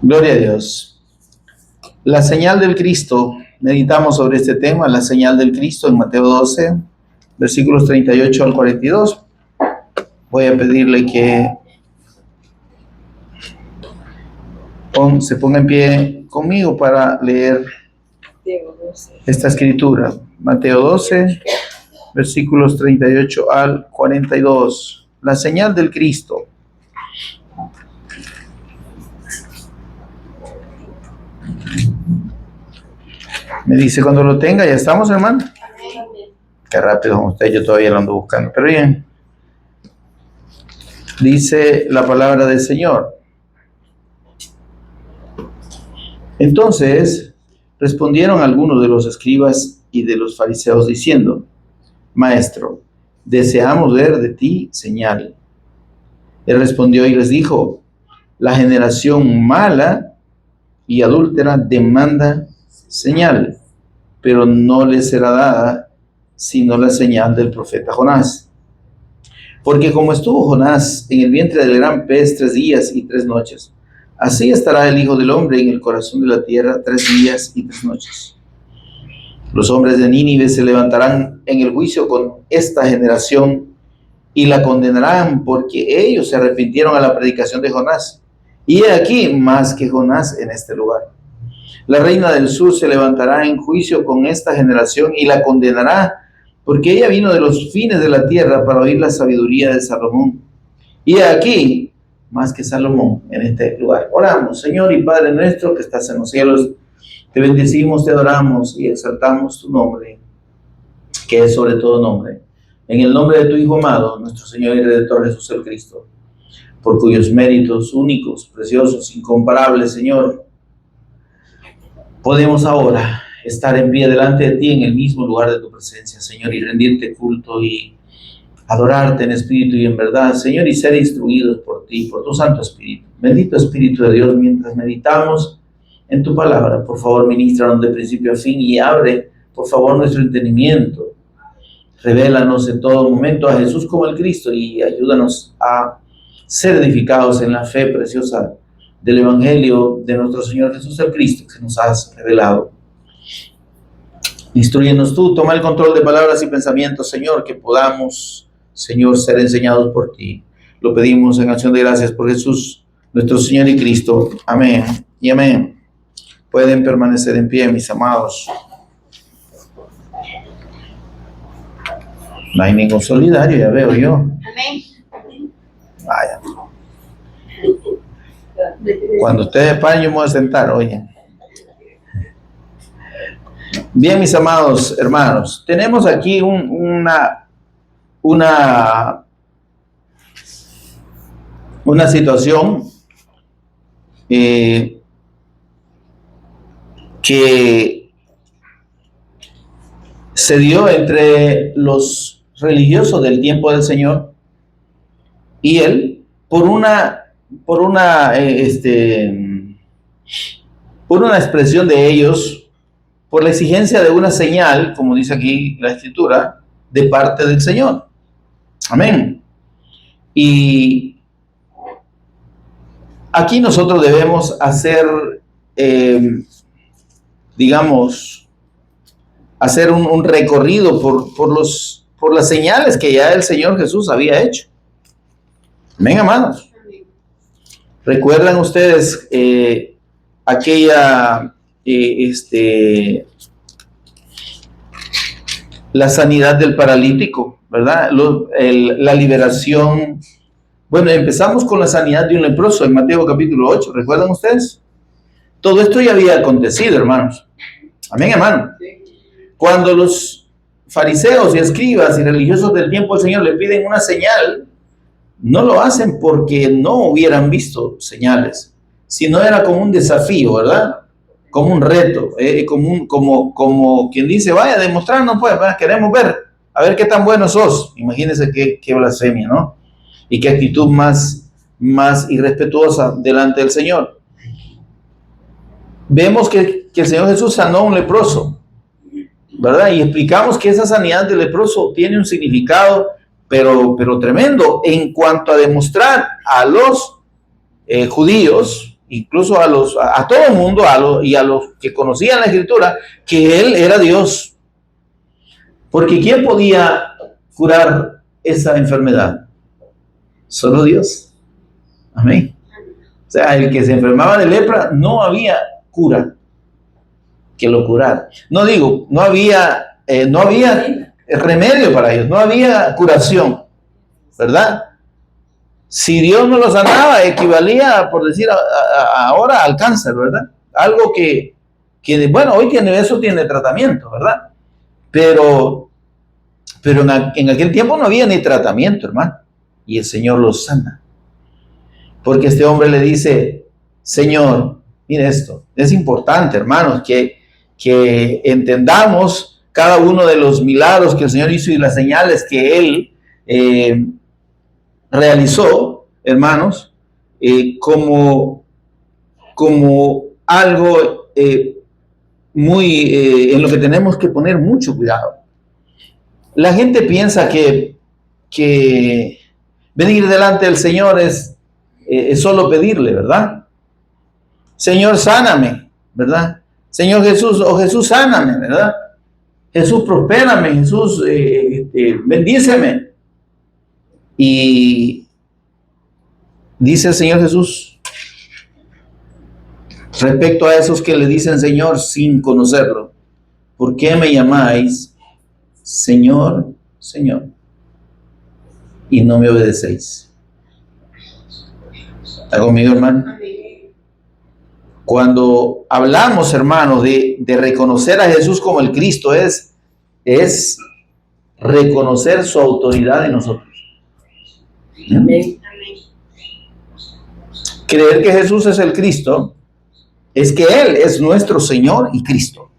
Gloria a Dios. La señal del Cristo. Meditamos sobre este tema, la señal del Cristo, en Mateo 12, versículos 38 al 42. Voy a pedirle que se ponga en pie conmigo para leer esta escritura. Mateo 12, versículos 38 al 42. La señal del Cristo. Me dice cuando lo tenga. ¿Ya estamos, hermano? Qué rápido con usted, yo todavía lo ando buscando, pero bien. Dice la palabra del Señor. Entonces respondieron algunos de los escribas y de los fariseos diciendo: Maestro, deseamos ver de ti señal. Él respondió y les dijo: la generación mala y adúltera demanda señal, pero no les será dada sino la señal del profeta Jonás. Porque como estuvo Jonás en el vientre del gran pez 3 días y 3 noches, así estará el Hijo del Hombre en el corazón de la tierra 3 días y 3 noches. Los hombres de Nínive se levantarán en el juicio con esta generación y la condenarán, porque ellos se arrepintieron a la predicación de Jonás. Y he aquí más que Jonás en este lugar. La reina del sur se levantará en juicio con esta generación y la condenará, porque ella vino de los fines de la tierra para oír la sabiduría de Salomón. Y he aquí más que Salomón en este lugar. Oramos. Señor y Padre nuestro que estás en los cielos, te bendecimos, te adoramos y exaltamos tu nombre, que es sobre todo nombre. En el nombre de tu Hijo amado, nuestro Señor y Redentor Jesús el Cristo, por cuyos méritos únicos, preciosos, incomparables, Señor, podemos ahora estar en pie delante de ti en el mismo lugar de tu presencia, Señor, y rendirte culto y adorarte en espíritu y en verdad, Señor, y ser instruidos por ti, por tu Santo Espíritu. Bendito Espíritu de Dios, mientras meditamos en tu palabra, por favor, ministranos de principio a fin y abre, por favor, nuestro entendimiento. Revélanos en todo momento a Jesús como el Cristo y ayúdanos a ser edificados en la fe preciosa del Evangelio de nuestro Señor Jesús el Cristo que nos has revelado. Instrúyenos tú, toma el control de palabras y pensamientos, Señor, que podamos, Señor, ser enseñados por ti. Lo pedimos en acción de gracias por Jesús, nuestro Señor y Cristo. Amén y amén. Pueden permanecer en pie, mis amados. No hay ningún solidario, ya veo yo. Amén. Vaya. Cuando ustedes paren, yo me voy a sentar, oye. Bien, mis amados hermanos, tenemos aquí una situación que se dio entre los religiosos del tiempo del Señor y él por una expresión de ellos, por la exigencia de una señal, como dice aquí la Escritura, de parte del Señor. Amén. Y aquí nosotros debemos hacer, hacer un recorrido por las señales que ya el Señor Jesús había hecho. Amén, amados. ¿Recuerdan ustedes aquella, la sanidad del paralítico, ¿verdad? La liberación. Bueno, empezamos con la sanidad de un leproso en Mateo capítulo 8, ¿recuerdan ustedes? Todo esto ya había acontecido, hermanos. Amén, hermano. Cuando los fariseos y escribas y religiosos del tiempo del Señor le piden una señal, no lo hacen porque no hubieran visto señales, sino era como un desafío, ¿verdad? Como un reto, como quien dice, vaya, demostrarnos pues, queremos ver, a ver qué tan bueno sos. Imagínense qué blasfemia, ¿no? Y qué actitud más irrespetuosa delante del Señor. Vemos que el Señor Jesús sanó a un leproso, ¿verdad? Y explicamos que esa sanidad del leproso tiene un significado pero tremendo en cuanto a demostrar a los judíos incluso a todo el mundo, y a los que conocían la Escritura, que Él era Dios. Porque ¿quién podía curar esa enfermedad? Solo Dios. Amén. O sea, el que se enfermaba de lepra, no había cura que lo curara. No digo, no había remedio para ellos, no había curación, ¿verdad? Si Dios no lo sanaba, equivalía, por decir ahora, al cáncer, ¿verdad? Algo que bueno, hoy eso tiene tratamiento, ¿verdad? Pero en aquel tiempo no había ni tratamiento, hermano. Y el Señor lo sana. Porque este hombre le dice, Señor, mire esto, es importante, hermanos, que entendamos cada uno de los milagros que el Señor hizo y las señales que Él realizó, hermanos, como algo en lo que tenemos que poner mucho cuidado. La gente piensa que venir delante del Señor es solo pedirle, ¿verdad? Señor, sáname, ¿verdad? Señor Jesús, Jesús, sáname, ¿verdad? Jesús, prospérame, Jesús, bendíceme. Y dice el Señor Jesús respecto a esos que le dicen Señor sin conocerlo: ¿por qué me llamáis Señor, Señor, y no me obedecéis? ¿Está conmigo, hermano? Cuando hablamos, hermanos, de reconocer a Jesús como el Cristo, es reconocer su autoridad en nosotros. Amén. Creer que Jesús es el Cristo es que Él es nuestro Señor y Cristo.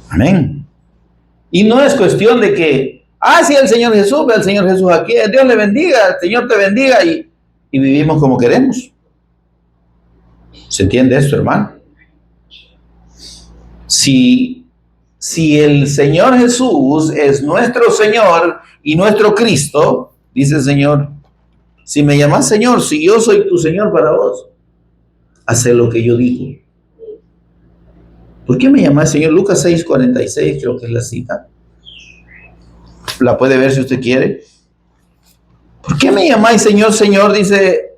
Amén. Y no es cuestión de que, sí, el Señor Jesús, ve al Señor Jesús aquí, Dios le bendiga, el Señor te bendiga, y vivimos como queremos. ¿Se entiende esto, hermano? Si el Señor Jesús es nuestro Señor y nuestro Cristo, dice el Señor, si me llamas Señor, si yo soy tu Señor para vos, haz lo que yo digo. ¿Por qué me llamas Señor? Lucas 6:46, creo que es la cita. La puede ver si usted quiere. ¿Por qué me llamáis Señor, Señor? Dice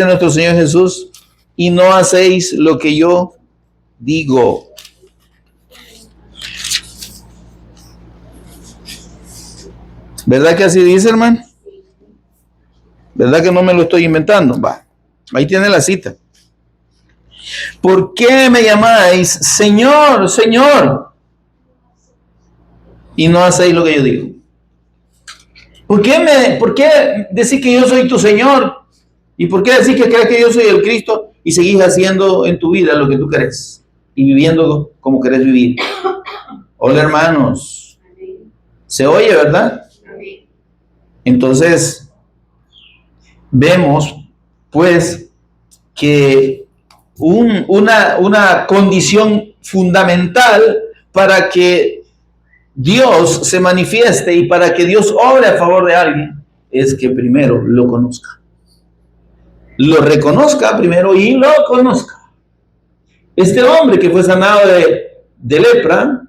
nuestro Señor Jesús, y no hacéis lo que yo digo. ¿Verdad que así dice, hermano? ¿Verdad que no me lo estoy inventando? Va, ahí tiene la cita. ¿Por qué me llamáis Señor, Señor, y no hacéis lo que yo digo? ¿Por qué decís que yo soy tu Señor? ¿Y por qué decís que crees que yo soy el Cristo y seguís haciendo en tu vida lo que tú querés y viviendo como querés vivir? Hola, hermanos. ¿Se oye, verdad? Entonces, vemos pues que una condición fundamental para que Dios se manifieste y para que Dios obre a favor de alguien es que primero lo conozca. Lo reconozca primero y lo conozca. Este hombre que fue sanado de lepra,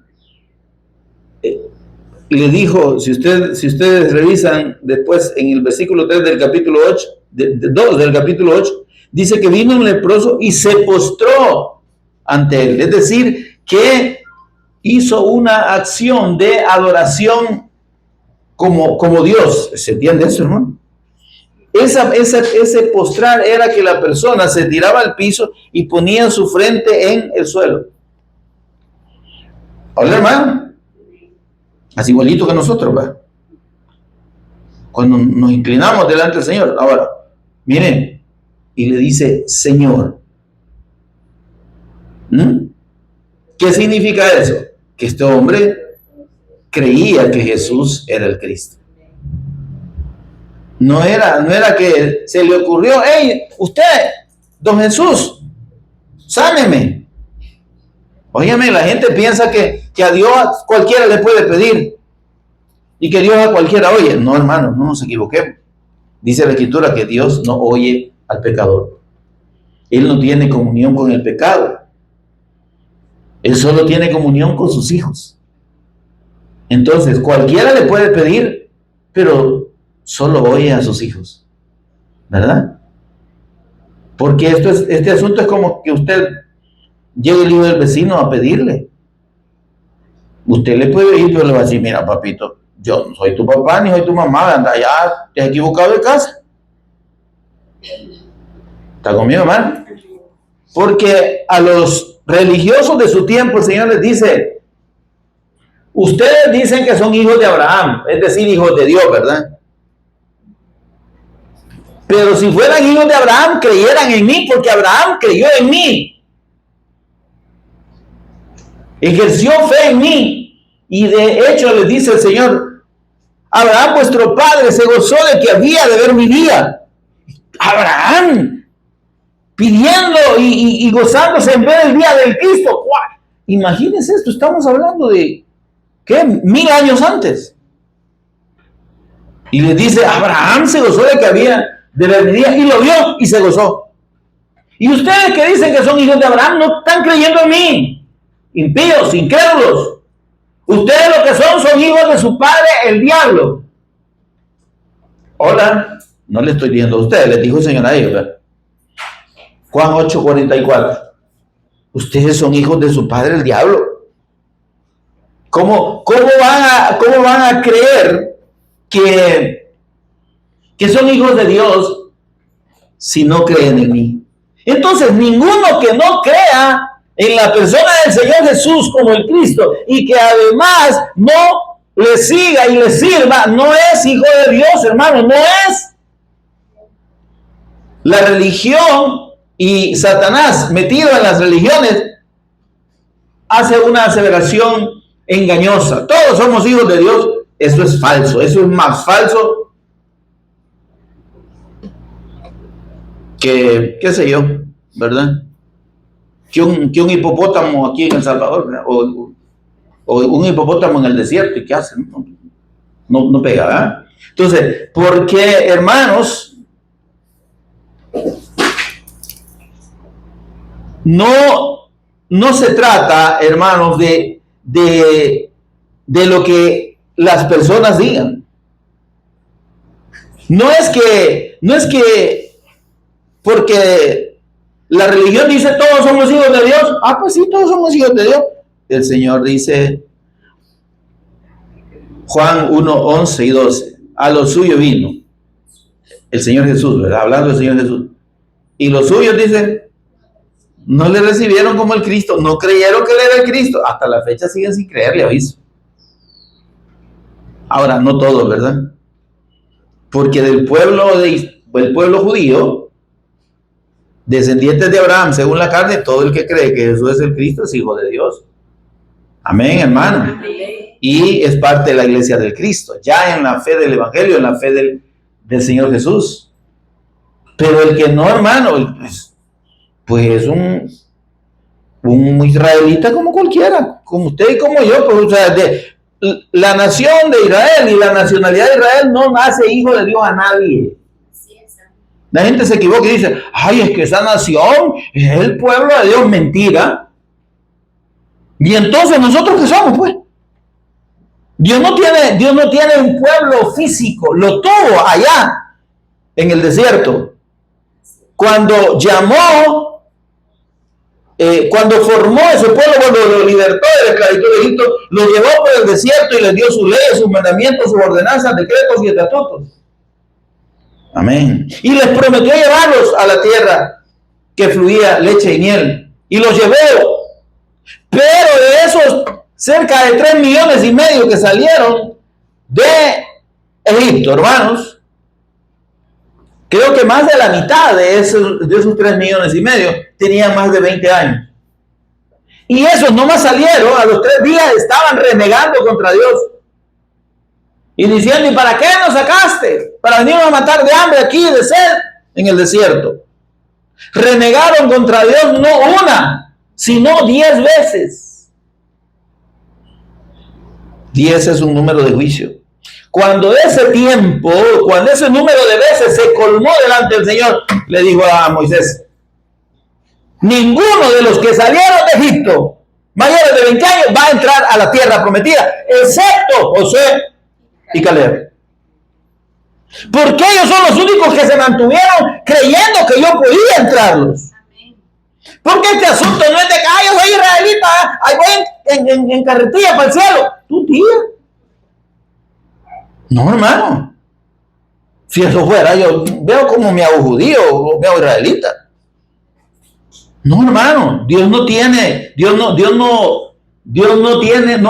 le dijo, si ustedes revisan después en el versículo 3 del capítulo 8, 2 del capítulo 8, dice que vino un leproso y se postró ante él. Es decir, que hizo una acción de adoración como Dios. ¿Se entiende eso, hermano? Ese postrar era que la persona se tiraba al piso y ponía su frente en el suelo. Hola, hermano. Así igualito que nosotros, ¿va? Cuando nos inclinamos delante del Señor. Ahora, miren, y le dice Señor. ¿Qué significa eso? Que este hombre creía que Jesús era el Cristo. No era que se le ocurrió, hey, usted, don Jesús, sáneme. Óyeme, la gente piensa que a Dios cualquiera le puede pedir y que Dios a cualquiera oye. No, hermano, no nos equivoquemos. Dice la Escritura que Dios no oye al pecador. Él no tiene comunión con el pecado. Él solo tiene comunión con sus hijos. Entonces, cualquiera le puede pedir, pero solo oye a sus hijos, ¿verdad? Porque este asunto es como que usted llegue el hijo del vecino a pedirle. Usted le puede ir, pero le va a decir, mira, papito, yo no soy tu papá ni soy tu mamá, anda allá, te has equivocado de casa. ¿Está conmigo, hermano? Porque a los religiosos de su tiempo el Señor les dice, ustedes dicen que son hijos de Abraham, es decir, hijos de Dios, ¿verdad? Pero si fueran hijos de Abraham, creyeran en mí, porque Abraham creyó en mí. Ejerció fe en mí. Y de hecho les dice el Señor, Abraham vuestro padre se gozó de que había de ver mi día. Abraham, pidiendo y gozándose en ver el día del Cristo. ¡Wow! Imagínense esto, estamos hablando de, ¿qué? 1000 años antes. Y les dice, Abraham se gozó de que había de ver mi día, y lo vio y se gozó. Y ustedes que dicen que son hijos de Abraham no están creyendo en mí. Impíos, incrédulos. Ustedes lo que son hijos de su padre, el diablo. Hola, no le estoy diciendo a ustedes, les dijo el Señor a ellos, ¿verdad? Juan 8:44. Ustedes son hijos de su padre, el diablo. ¿Cómo van a creer que son hijos de Dios si no creen en mí? Entonces, ninguno que no crea en la persona del Señor Jesús como el Cristo y que además no le siga y le sirva, no es hijo de Dios, hermano, no es. La religión y Satanás metido en las religiones hace una aseveración engañosa. Todos somos hijos de Dios. Eso es falso, eso es más falso que, qué sé yo, ¿verdad? Que un hipopótamo aquí en El Salvador, o un hipopótamo en el desierto. ¿Y qué hacen? No pega, ¿verdad? Entonces, porque, hermanos, no se trata, hermanos, de lo que las personas digan. No es que porque la religión dice todos somos hijos de Dios. Ah, pues sí, todos somos hijos de Dios. El Señor dice, Juan 1:11 y 12, a lo suyo vino el Señor Jesús, ¿verdad? Hablando del Señor Jesús. Y los suyos, dicen, no le recibieron como el Cristo, no creyeron que él era el Cristo. Hasta la fecha siguen sin creerle, aviso. Ahora, no todos, ¿verdad? Porque del pueblo judío, descendientes de Abraham, según la carne, todo el que cree que Jesús es el Cristo es hijo de Dios. Amén, hermano. Amén. Y es parte de la iglesia del Cristo, ya en la fe del Evangelio, en la fe del Señor Jesús. Pero el que no, hermano, pues es un israelita como cualquiera, como usted y como yo. Pues, o sea, la nación de Israel y la nacionalidad de Israel no nace hijo de Dios a nadie. La gente se equivoca y dice, ay, es que esa nación es el pueblo de Dios. Mentira. Y entonces, ¿nosotros qué somos, pues? Dios no tiene un pueblo físico, lo tuvo allá en el desierto. Cuando llamó, cuando formó ese pueblo, cuando lo libertó de la esclavitud de Egipto, lo llevó por el desierto y les dio sus leyes, sus mandamientos, sus ordenanzas, decretos y estatutos. Amén. Y les prometió llevarlos a la tierra que fluía leche y miel. Y los llevó. Pero de esos cerca de 3,5 millones que salieron de Egipto, hermanos, creo que más de la mitad de esos 3,5 millones tenían más de 20 años. Y esos nomás salieron, a los 3 días estaban renegando contra Dios. Y diciendo, ¿y para qué nos sacaste? Para venirnos a matar de hambre aquí, de sed, en el desierto. Renegaron contra Dios no una, sino 10 veces. 10 es un número de juicio. Cuando ese tiempo, cuando ese número de veces se colmó delante del Señor, le dijo a Moisés: ninguno de los que salieron de Egipto, mayores de 20 años, va a entrar a la tierra prometida, excepto Josué y Caleb. Porque ellos son los únicos que se mantuvieron creyendo que yo podía entrarlos. Porque este asunto no es de que yo soy israelita, ahí voy en carretilla para el cielo. Tu tía. No, hermano. Si eso fuera, yo veo como me hago judío o me hago israelita. No, hermano. Dios no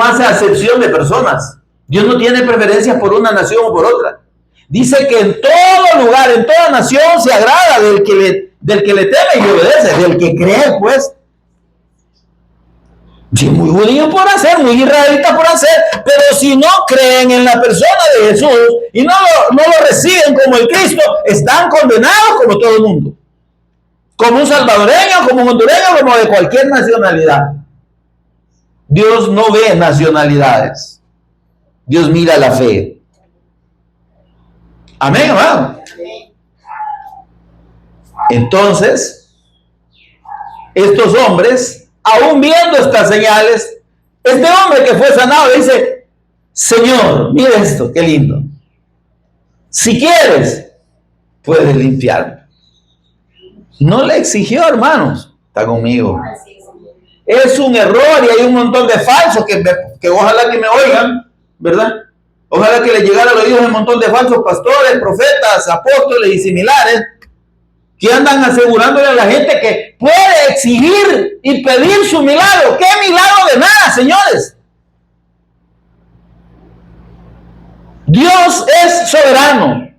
hace acepción de personas. Dios no tiene preferencias por una nación o por otra. Dice que en todo lugar, en toda nación se agrada del que le teme y obedece, del que cree, pues. Sí, muy judío por hacer, muy israelita por hacer, pero si no creen en la persona de Jesús y no lo reciben como el Cristo, están condenados como todo el mundo. Como un salvadoreño, como un hondureño, como de cualquier nacionalidad. Dios no ve nacionalidades. Dios mira la fe. Amén, amado. Entonces, estos hombres, aún viendo estas señales, este hombre que fue sanado dice: Señor, mire esto, qué lindo. Si quieres, puedes limpiarme. No le exigió, hermanos. Está conmigo. Es un error y hay un montón de falsos que ojalá que me oigan, ¿verdad? Ojalá que le llegara a los oídos un montón de falsos pastores, profetas, apóstoles y similares que andan asegurándole a la gente que puede exigir y pedir su milagro. ¿Qué milagro de nada, señores? Dios es soberano.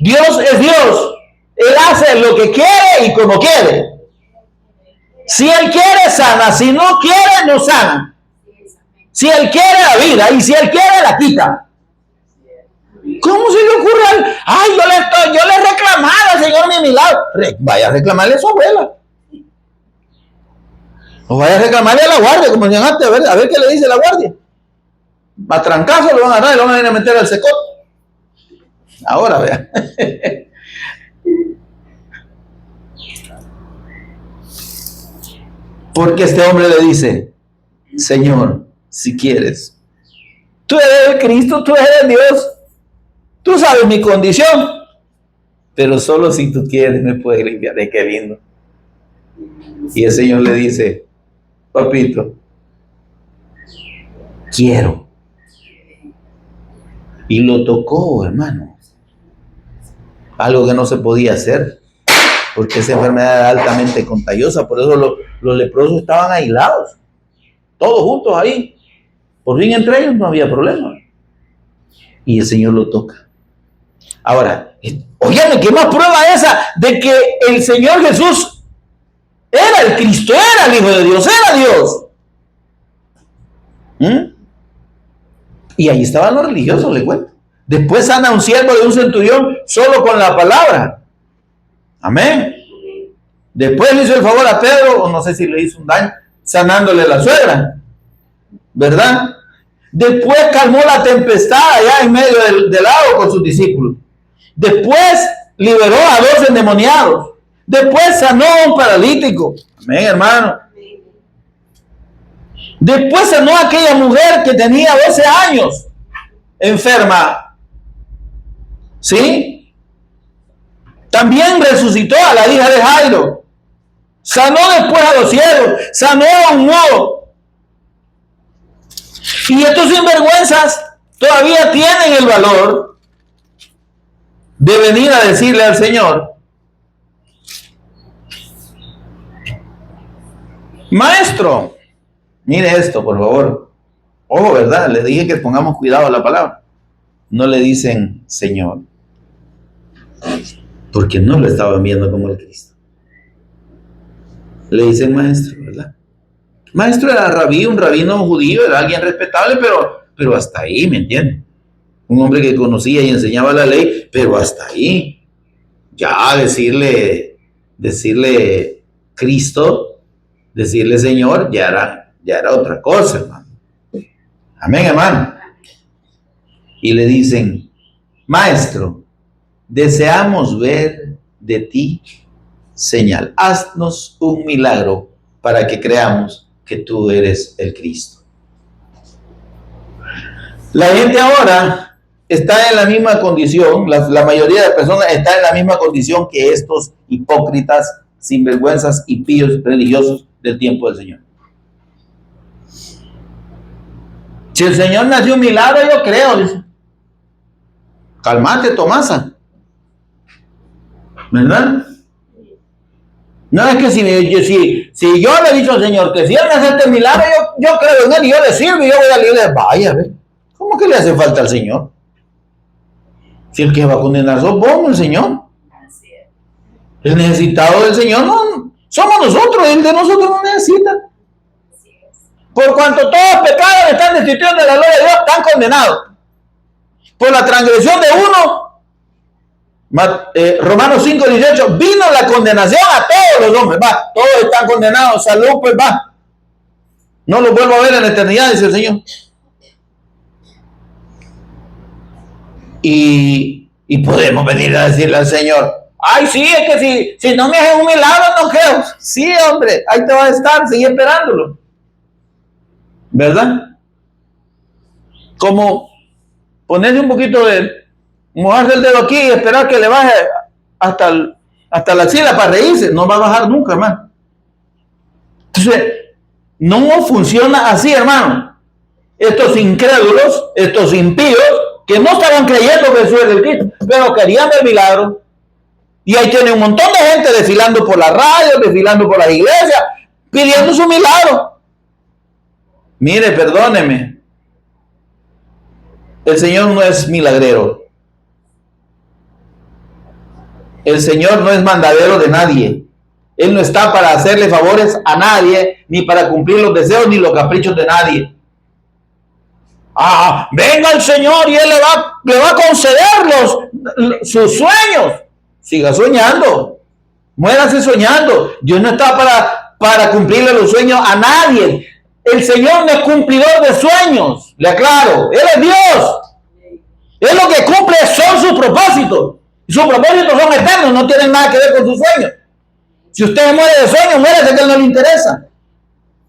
Dios es Dios. Él hace lo que quiere y como quiere. Si Él quiere, sana. Si no quiere, no sana. Si Él quiere, la vida. Y si Él quiere, la quita. ¿Cómo se le ocurre? Ay, yo le he reclamado al Señor mi milagro. Vaya a reclamarle a su abuela. O vaya a reclamarle a la guardia, como decían antes, a ver qué le dice la guardia. A trancazo lo van a dar y lo van a ir a meter al secot. Ahora, vea. Porque este hombre le dice: Señor, si quieres, tú eres el Cristo, tú eres Dios, tú sabes mi condición, pero solo si tú quieres me puedes limpiar. Qué lindo. Y el Señor le dice: papito, quiero. Y lo tocó, hermano. Algo que no se podía hacer, porque esa enfermedad era altamente contagiosa. Por eso los leprosos estaban aislados, todos juntos ahí. Por fin entre ellos no había problema. Y el Señor lo toca. Ahora, oigan, ¿qué más prueba esa de que el Señor Jesús era el Cristo, era el Hijo de Dios, era Dios? Y ahí estaban los religiosos, le cuento. Después sana a un siervo de un centurión solo con la palabra. Amén. Después le hizo el favor a Pedro, o no sé si le hizo un daño, sanándole a la suegra, ¿verdad? Después calmó la tempestad allá en medio del lago con sus discípulos. Después liberó a 2 endemoniados. Después sanó a un paralítico. Amén, hermano. Después sanó a aquella mujer que tenía 12 años, enferma. ¿Sí? También resucitó a la hija de Jairo. Sanó después a los ciegos. Sanó a un mudo. Y estos sinvergüenzas todavía tienen el valor de venir a decirle al Señor: Maestro, mire esto, por favor. Ojo, ¿verdad? Les dije que pongamos cuidado a la palabra. No le dicen Señor, porque no lo estaban viendo como el Cristo. Le dicen maestro, ¿verdad? Maestro era rabí, un rabino judío, era alguien respetable, pero hasta ahí, ¿me entienden? Un hombre que conocía y enseñaba la ley, pero hasta ahí. Ya decirle Cristo, decirle Señor, ya era otra cosa, hermano. Amén, hermano. y le dicen: Maestro, deseamos ver de ti señal. Haznos un milagro para que creamos que tú eres el Cristo. La gente ahora está en la misma condición, la mayoría de personas está en la misma condición que estos hipócritas, sinvergüenzas y píos religiosos del tiempo del Señor. Si el Señor me hace un milagro, yo creo, dice. Calmate, Tomasa. ¿Verdad? No es que si yo le he dicho al Señor que si Él me hace este milagro, yo creo en Él y yo le sirvo y yo voy a la iglesia. Vaya, ¿ve? ¿Cómo que le hace falta al Señor? Si el que va a condenar sos vos, no el Señor. El necesitado del Señor no somos nosotros, el de nosotros no necesita. Por cuanto todos pecados están destituidos de la gloria de Dios, están condenados. Por la transgresión de uno, Romanos 5:18, vino la condenación a todos los hombres. Va, todos están condenados. Salud, pues va. No los vuelvo a ver en la eternidad, dice el Señor. Y podemos venir a decirle al Señor: ay, sí, es que si no me haces un milagro, no creo. Sí, hombre, ahí te va a estar, sigue esperándolo. ¿Verdad? Como ponerle un poquito de, mojarse el dedo aquí y esperar que le baje hasta la axila para reírse. No va a bajar nunca, hermano. Entonces, no funciona así, hermano. Estos incrédulos, estos impíos, que no estaban creyendo que Jesús es el Cristo, pero querían ver milagros. Y ahí tiene un montón de gente desfilando por la radio, desfilando por las iglesias, pidiendo su milagro. Mire, perdóneme. El Señor no es milagrero. El Señor no es mandadero de nadie. Él no está para hacerle favores a nadie, ni para cumplir los deseos ni los caprichos de nadie. Venga el Señor y Él le va a conceder sus sueños. Siga soñando. Muérase soñando. Dios no está para cumplirle los sueños a nadie. El Señor no es cumplidor de sueños. Le aclaro. Él es Dios. Él lo que cumple son sus propósitos. Y sus propósitos son eternos. No tienen nada que ver con sus sueños. Si usted muere de sueños, muérase, que Él no le interesa.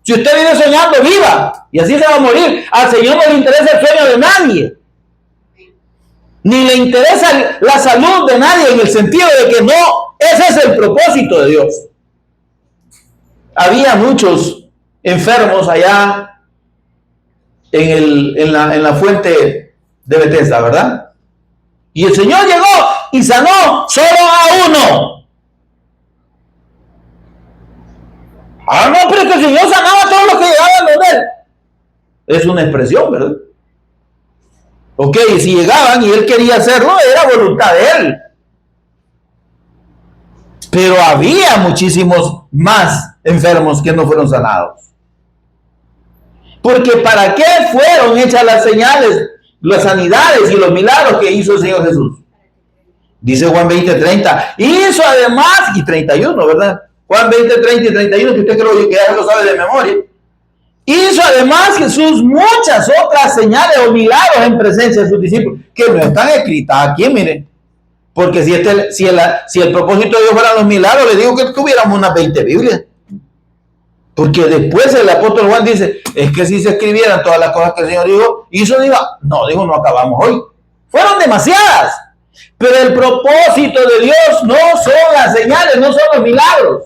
Si usted vive soñando, viva. Y así se va a morir. Al Señor no le interesa el sueño de nadie. Ni le interesa la salud de nadie, en el sentido de que no, ese es el propósito de Dios. Había muchos enfermos allá en la fuente de Bethesda, ¿verdad? Y el Señor llegó y sanó solo a uno. No, pero es que el Señor sanaba a todos los que llegaban donde Él. Es una expresión, ¿verdad? Ok, si llegaban y Él quería hacerlo, era voluntad de Él. Pero había muchísimos más enfermos que no fueron sanados. Porque ¿para qué fueron hechas las señales, las sanidades y los milagros que hizo el Señor Jesús? Dice Juan 20:30. Hizo además, y 31, ¿verdad? Juan 20:30 y 31, que usted creo que ya lo sabe de memoria. Hizo además Jesús muchas otras señales o milagros en presencia de sus discípulos, que no están escritas aquí, miren. Porque si el propósito de Dios fueran los milagros, le digo que tuviéramos unas 20 Biblias. Porque después el apóstol Juan dice, es que si se escribieran todas las cosas que el Señor dijo, no acabamos hoy. Fueron demasiadas. Pero el propósito de Dios no son las señales, no son los milagros.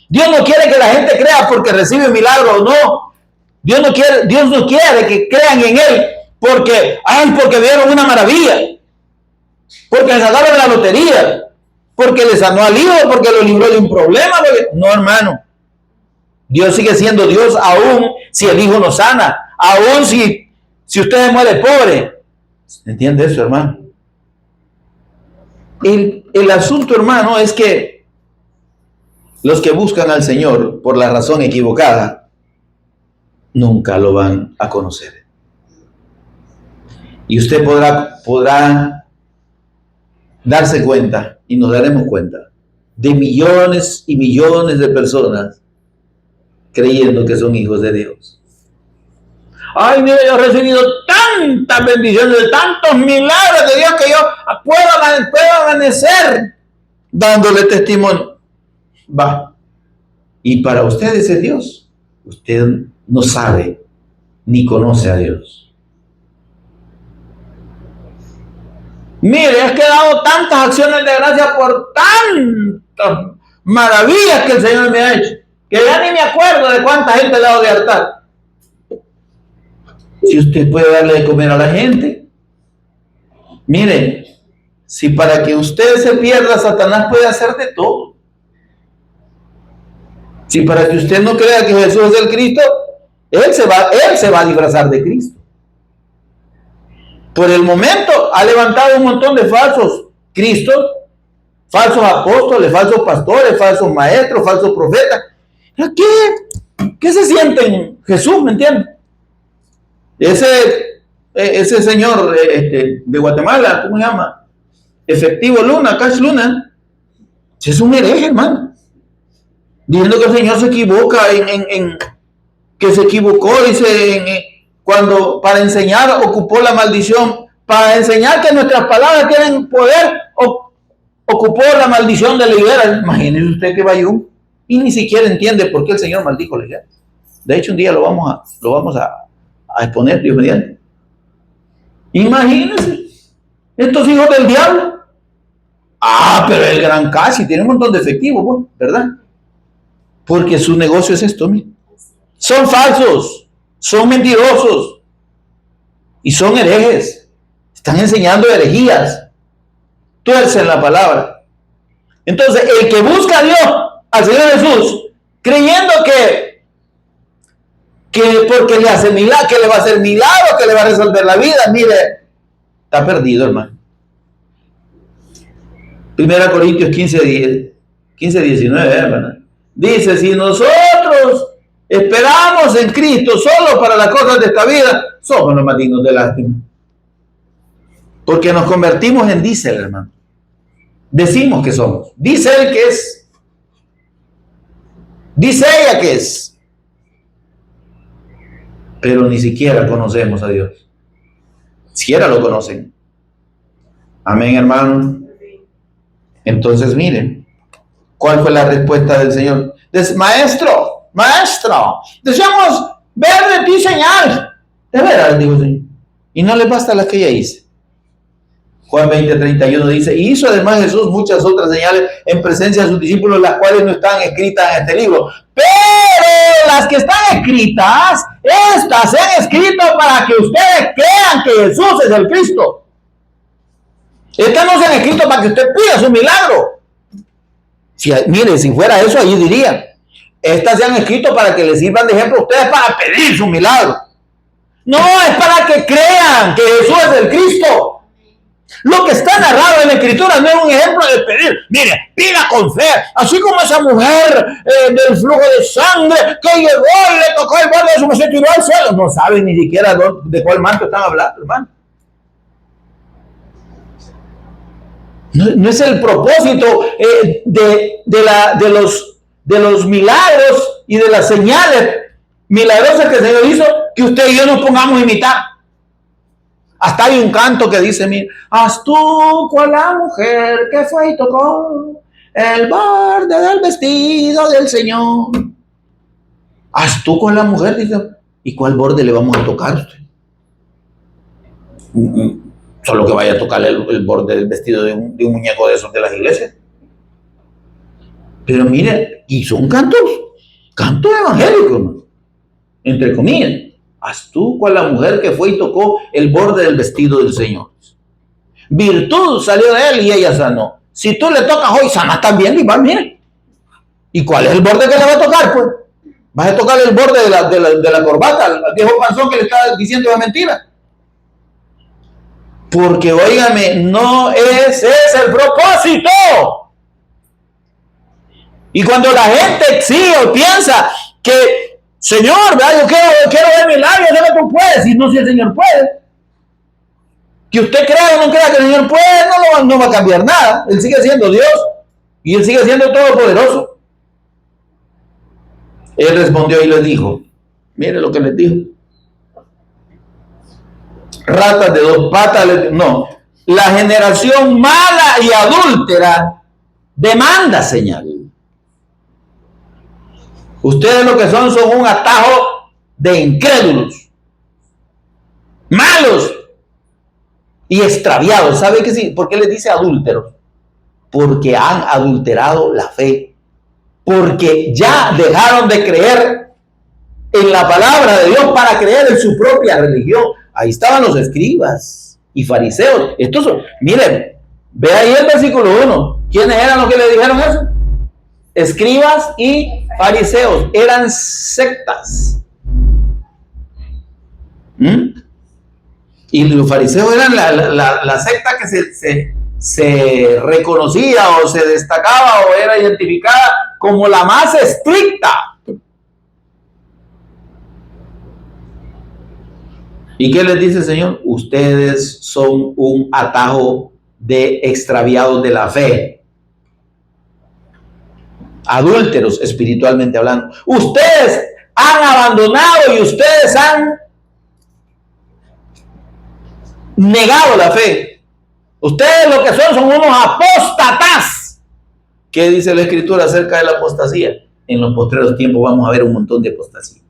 Dios no quiere que la gente crea porque recibe milagros o no. Dios no quiere que crean en Él porque vieron una maravilla, porque le sacaron la lotería, porque le sanó al hijo, porque lo libró de un problema. No, hermano. Dios sigue siendo Dios aún si el hijo no sana, aún si usted se muere pobre. ¿Entiende eso, hermano? El asunto, hermano, es que los que buscan al Señor por la razón equivocada nunca lo van a conocer. Y usted podrá darse cuenta, y nos daremos cuenta, de millones y millones de personas creyendo que son hijos de Dios. Ay, mire, yo he recibido tantas bendiciones, de tantos milagros de Dios que yo puedo amanecer dándole testimonio. Va. Y para usted ese Dios, usted no sabe ni conoce a Dios. Mire, he dado tantas acciones de gracia por tantas maravillas que el Señor me ha hecho, que ya ni me acuerdo de cuánta gente le ha dado de hartar. Si usted puede darle de comer a la gente, mire, si para que usted se pierda, Satanás puede hacer de todo. Si para que usted no crea que Jesús es el Cristo, él se va a disfrazar de Cristo. Por el momento ha levantado un montón de falsos Cristos, falsos apóstoles, falsos pastores, falsos maestros, falsos profetas. ¿Qué se sienten Jesús, me entiende? Ese señor de Guatemala, ¿cómo se llama? Efectivo Luna, Cash Luna, es un hereje, hermano. Diciendo que el Señor se equivoca que se equivocó, dice, cuando para enseñar ocupó la maldición, para enseñar que nuestras palabras tienen poder, ocupó la maldición de la higuera. Imagínese usted que vayón, y ni siquiera entiende por qué el Señor maldijo la higuera. De hecho, un día lo vamos a exponer, Dios mediante. Imagínense, estos hijos del diablo. Pero el gran casi tiene un montón de efectivo, ¿verdad? Porque su negocio es esto, mira. Son falsos, son mentirosos y son herejes. Están enseñando herejías. Tuercen la palabra. Entonces, el que busca a Dios, al Señor Jesús, creyendo que porque le hace milagro, que le va a hacer milagro, que le va a resolver la vida, mire, está perdido, hermano. 1 Corintios 15, 19, hermano. Dice, si nosotros esperamos en Cristo solo para las cosas de esta vida, somos los más dignos de lástima. Porque nos convertimos en diésel, hermano. Decimos que somos. Dice él que es. Dice ella que es. Pero ni siquiera conocemos a Dios. Ni siquiera lo conocen. Amén, hermano. Entonces, miren. ¿Cuál fue la respuesta del Señor? Maestro, deseamos ver de ti señal. De veras, digo, Señor. Y no le basta la que ella hice. Juan 20:31 dice, y hizo además Jesús muchas otras señales en presencia de sus discípulos, las cuales no están escritas en este libro. Pero las que están escritas, estas se han escrito para que ustedes crean que Jesús es el Cristo. Estas no se han escrito para que usted pida su milagro. Mire, si fuera eso, allí diría, estas se han escrito para que les sirvan de ejemplo a ustedes para pedir su milagro. No, es para que crean que Jesús es el Cristo. Lo que está narrado en la Escritura no es un ejemplo de pedir. Mire, pida con fe, así como esa mujer del flujo de sangre que llegó y le tocó el borde de su manto y tiró al cielo. No saben ni siquiera de cuál manto están hablando, hermano. No es el propósito de los milagros y de las señales milagrosas que el Señor hizo que usted y yo nos pongamos a imitar. Hasta hay un canto que dice, mira, haz tú con la mujer que fue y tocó el borde del vestido del Señor. Haz tú con la mujer, dice, ¿y cuál borde le vamos a tocar a usted? Solo que vaya a tocar el borde del vestido de un muñeco de esos de las iglesias. Pero mire, y son cantos evangélicos, ¿no? Entre comillas. Haz tú con la mujer que fue y tocó el borde del vestido del Señor. Virtud salió de él y ella sanó. Si tú le tocas hoy, sanas también, igual, mire. ¿Y cuál es el borde que le va a tocar, pues? ¿Vas a tocar el borde de la corbata al viejo panzón que le está diciendo la mentira? Porque, óigame, no ese es el propósito. Y cuando la gente exige o piensa que, Señor, ¿verdad? Yo quiero ver milagros, ¿no? Tú puedes, y no si el Señor puede. Que usted crea o no crea que el Señor puede, no va a cambiar nada. Él sigue siendo Dios y Él sigue siendo todopoderoso. Él respondió y les dijo, mire lo que les dijo. ratas de dos patas. No, la generación mala y adúltera demanda señal. Ustedes lo que son un atajo de incrédulos, malos y extraviados. ¿Sabe qué sí? ¿Por qué les dice adúlteros? Porque han adulterado la fe, porque ya dejaron de creer en la palabra de Dios para creer en su propia religión. Ahí estaban los escribas y fariseos. Estos son, miren, ve ahí el versículo 1. ¿Quiénes eran los que le dijeron eso? Escribas y fariseos. Eran sectas. Y los fariseos eran la secta que se reconocía o se destacaba o era identificada como la más estricta. ¿Y qué les dice el Señor? Ustedes son un atajo de extraviados de la fe, adúlteros espiritualmente hablando. Ustedes han abandonado y ustedes han negado la fe. Ustedes lo que son unos apóstatas. ¿Qué dice la Escritura acerca de la apostasía? En los postreros tiempos vamos a ver un montón de apostasía.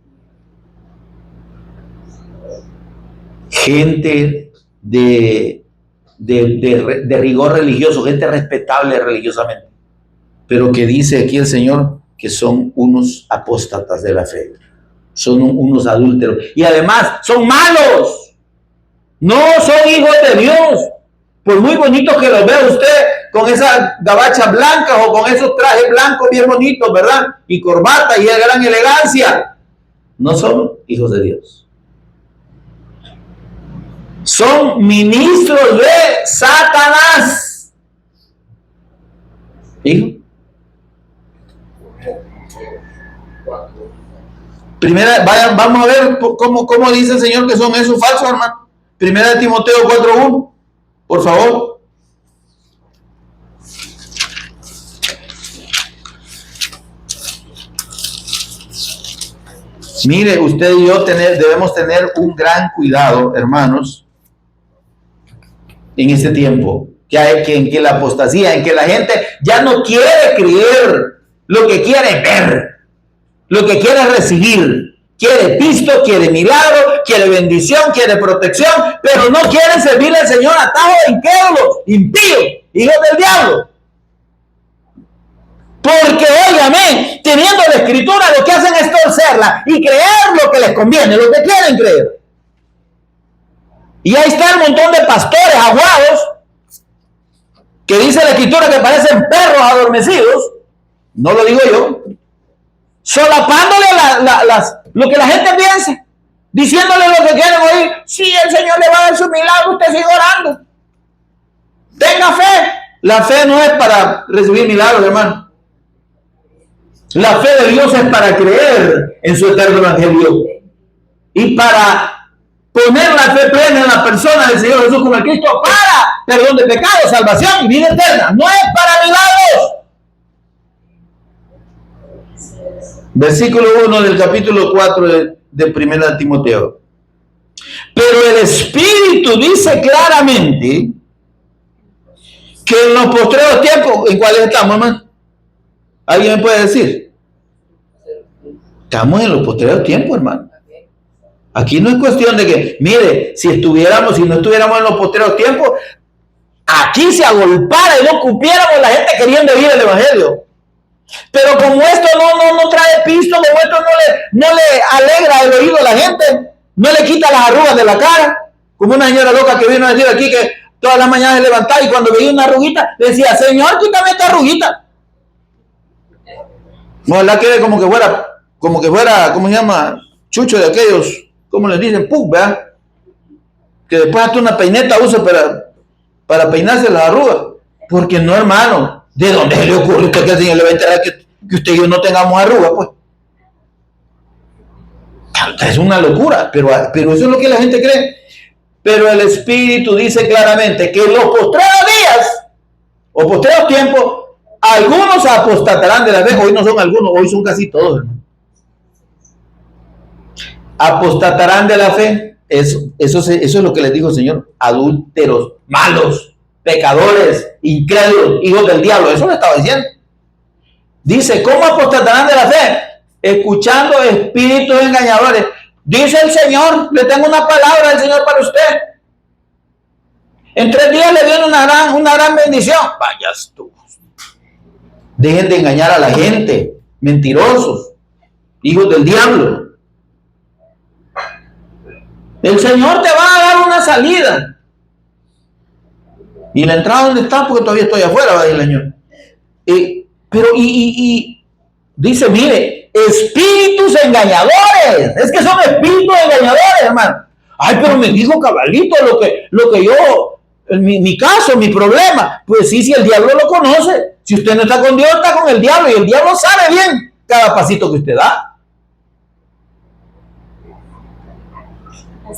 Gente de rigor religioso, gente respetable religiosamente, pero que dice aquí el Señor que son unos apóstatas de la fe, son unos adúlteros y además son malos, no son hijos de Dios. Por muy bonitos que los vea usted con esas gabachas blancas o con esos trajes blancos bien bonitos, ¿verdad? Y corbata y de gran elegancia, no son hijos de Dios. Son ministros de Satanás. ¿Hijo? Primera, vamos a ver cómo dice el Señor que son esos falsos, hermano. Primera de Timoteo 4:1, por favor. Mire, usted y yo debemos tener un gran cuidado, hermanos, en este tiempo, en que la apostasía, en que la gente ya no quiere creer, lo que quiere ver, lo que quiere recibir. Quiere pisto, quiere milagro, quiere bendición, quiere protección, pero no quiere servir al Señor, atajo de incrédulos, impíos, hijos del diablo. Porque, óigame, teniendo la Escritura, lo que hacen es torcerla y creer lo que les conviene, lo que quieren creer. Y ahí está el montón de pastores aguados que dice la Escritura que parecen perros adormecidos, no lo digo yo, solapándole lo que la gente piensa, diciéndole lo que quieren oír. Sí, el Señor le va a dar su milagro, usted sigue orando. Tenga fe. La fe no es para recibir milagros, hermano. La fe de Dios es para creer en su eterno evangelio y para poner la fe plena en la persona del Señor Jesús como el Cristo para perdón de pecados, salvación y vida eterna. No es para milagros. Versículo 1 del capítulo 4 de 1 Timoteo. Pero el Espíritu dice claramente que en los postreros tiempos, ¿en cuáles estamos, hermano? ¿Alguien me puede decir? Estamos en los postreros tiempos, hermano. Aquí no es cuestión de que, mire, si no estuviéramos en los postreros tiempos, aquí se agolpara y no cupiéramos la gente queriendo vivir el evangelio. Pero como esto no trae pisto, como esto no le alegra el oído a la gente, no le quita las arrugas de la cara, como una señora loca que vino a decir aquí que todas las mañanas se levantaba y cuando veía una arruguita decía, Señor, quítame esta arruguita. Ojalá quede como que fuera, ¿cómo se llama? Chucho de aquellos, ¿cómo les dicen? Pug, ¿verdad? Que después hasta una peineta usa para peinarse las arrugas. Porque no, hermano, ¿de dónde se le ocurre a usted que el Señor le va a enterar que usted y yo no tengamos arrugas, pues? Es una locura, pero eso es lo que la gente cree. Pero el Espíritu dice claramente que en los postreros días o postreros tiempos, algunos apostatarán de la fe. Hoy no son algunos, hoy son casi todos, hermano. Apostatarán de la fe eso es lo que les dijo el Señor. Adúlteros, malos, pecadores, incrédulos, hijos del diablo. Eso le estaba diciendo. Dice, ¿cómo apostatarán de la fe? Escuchando espíritus engañadores. Dice el Señor, le tengo una palabra del Señor para usted. En 3 días le viene una gran bendición. Vayas tú. Dejen de engañar a la gente. Mentirosos, hijos del diablo. El Señor te va a dar una salida. ¿Y la entrada dónde está? Porque todavía estoy afuera, va a decir el Señor. Pero dice, mire, espíritus engañadores. Es que son espíritus engañadores, hermano. Ay, pero me dijo cabalito lo que yo, mi caso, mi problema. Pues sí, si el diablo lo conoce. Si usted no está con Dios, está con el diablo. Y el diablo sabe bien cada pasito que usted da.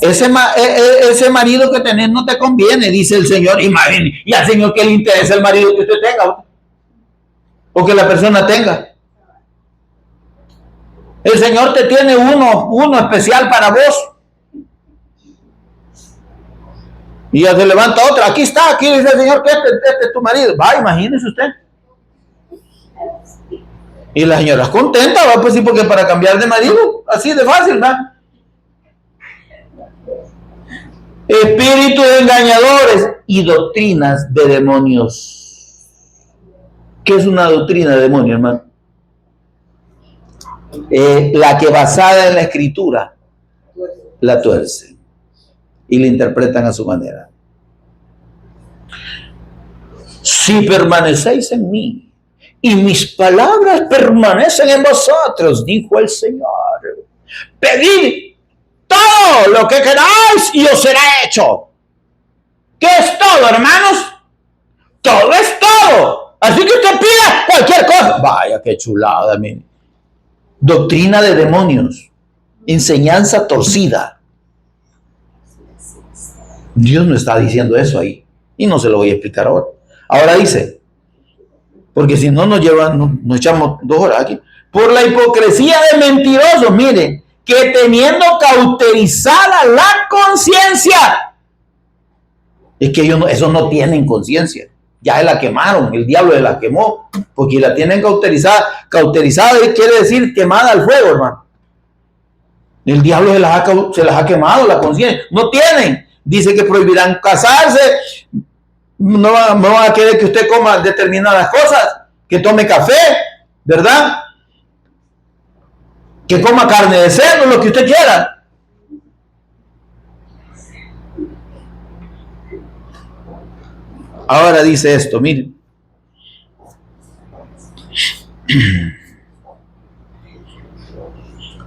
Ese marido que tenés no te conviene, dice el Señor. Y al Señor, ¿qué le interesa el marido que usted tenga? O que la persona tenga. El Señor te tiene uno especial para vos. Y ya se levanta otra. Aquí está, aquí dice el Señor que este es tu marido. Va, imagínese usted. Y la señora es contenta, va, pues sí, porque para cambiar de marido, así de fácil, ¿va? Espíritus engañadores y doctrinas de demonios. ¿Qué es una doctrina de demonios, hermano? La que basada en la escritura la tuerce y la interpretan a su manera. Si permanecéis en mí y mis palabras permanecen en vosotros, dijo el Señor, pedid todo lo que queráis y os será hecho. ¿Qué es todo, hermanos? Todo es todo. Así que usted pida cualquier cosa. Vaya, qué chulada, mire. Doctrina de demonios, enseñanza torcida. Dios no está diciendo eso ahí y no se lo voy a explicar ahora. Ahora dice, porque si no nos echamos 2 horas aquí. Por la hipocresía de mentirosos, miren, que teniendo cauterizada la conciencia, es que ellos esos no tienen conciencia. Ya la quemaron, el diablo la quemó, porque la tienen cauterizada. Cauterizada quiere decir quemada al fuego, hermano. El diablo se las ha quemado la conciencia. No tienen. Dice que prohibirán casarse. No van a querer que usted coma determinadas cosas, que tome café, ¿verdad? Que coma carne de cerdo, lo que usted quiera. Ahora dice esto, miren.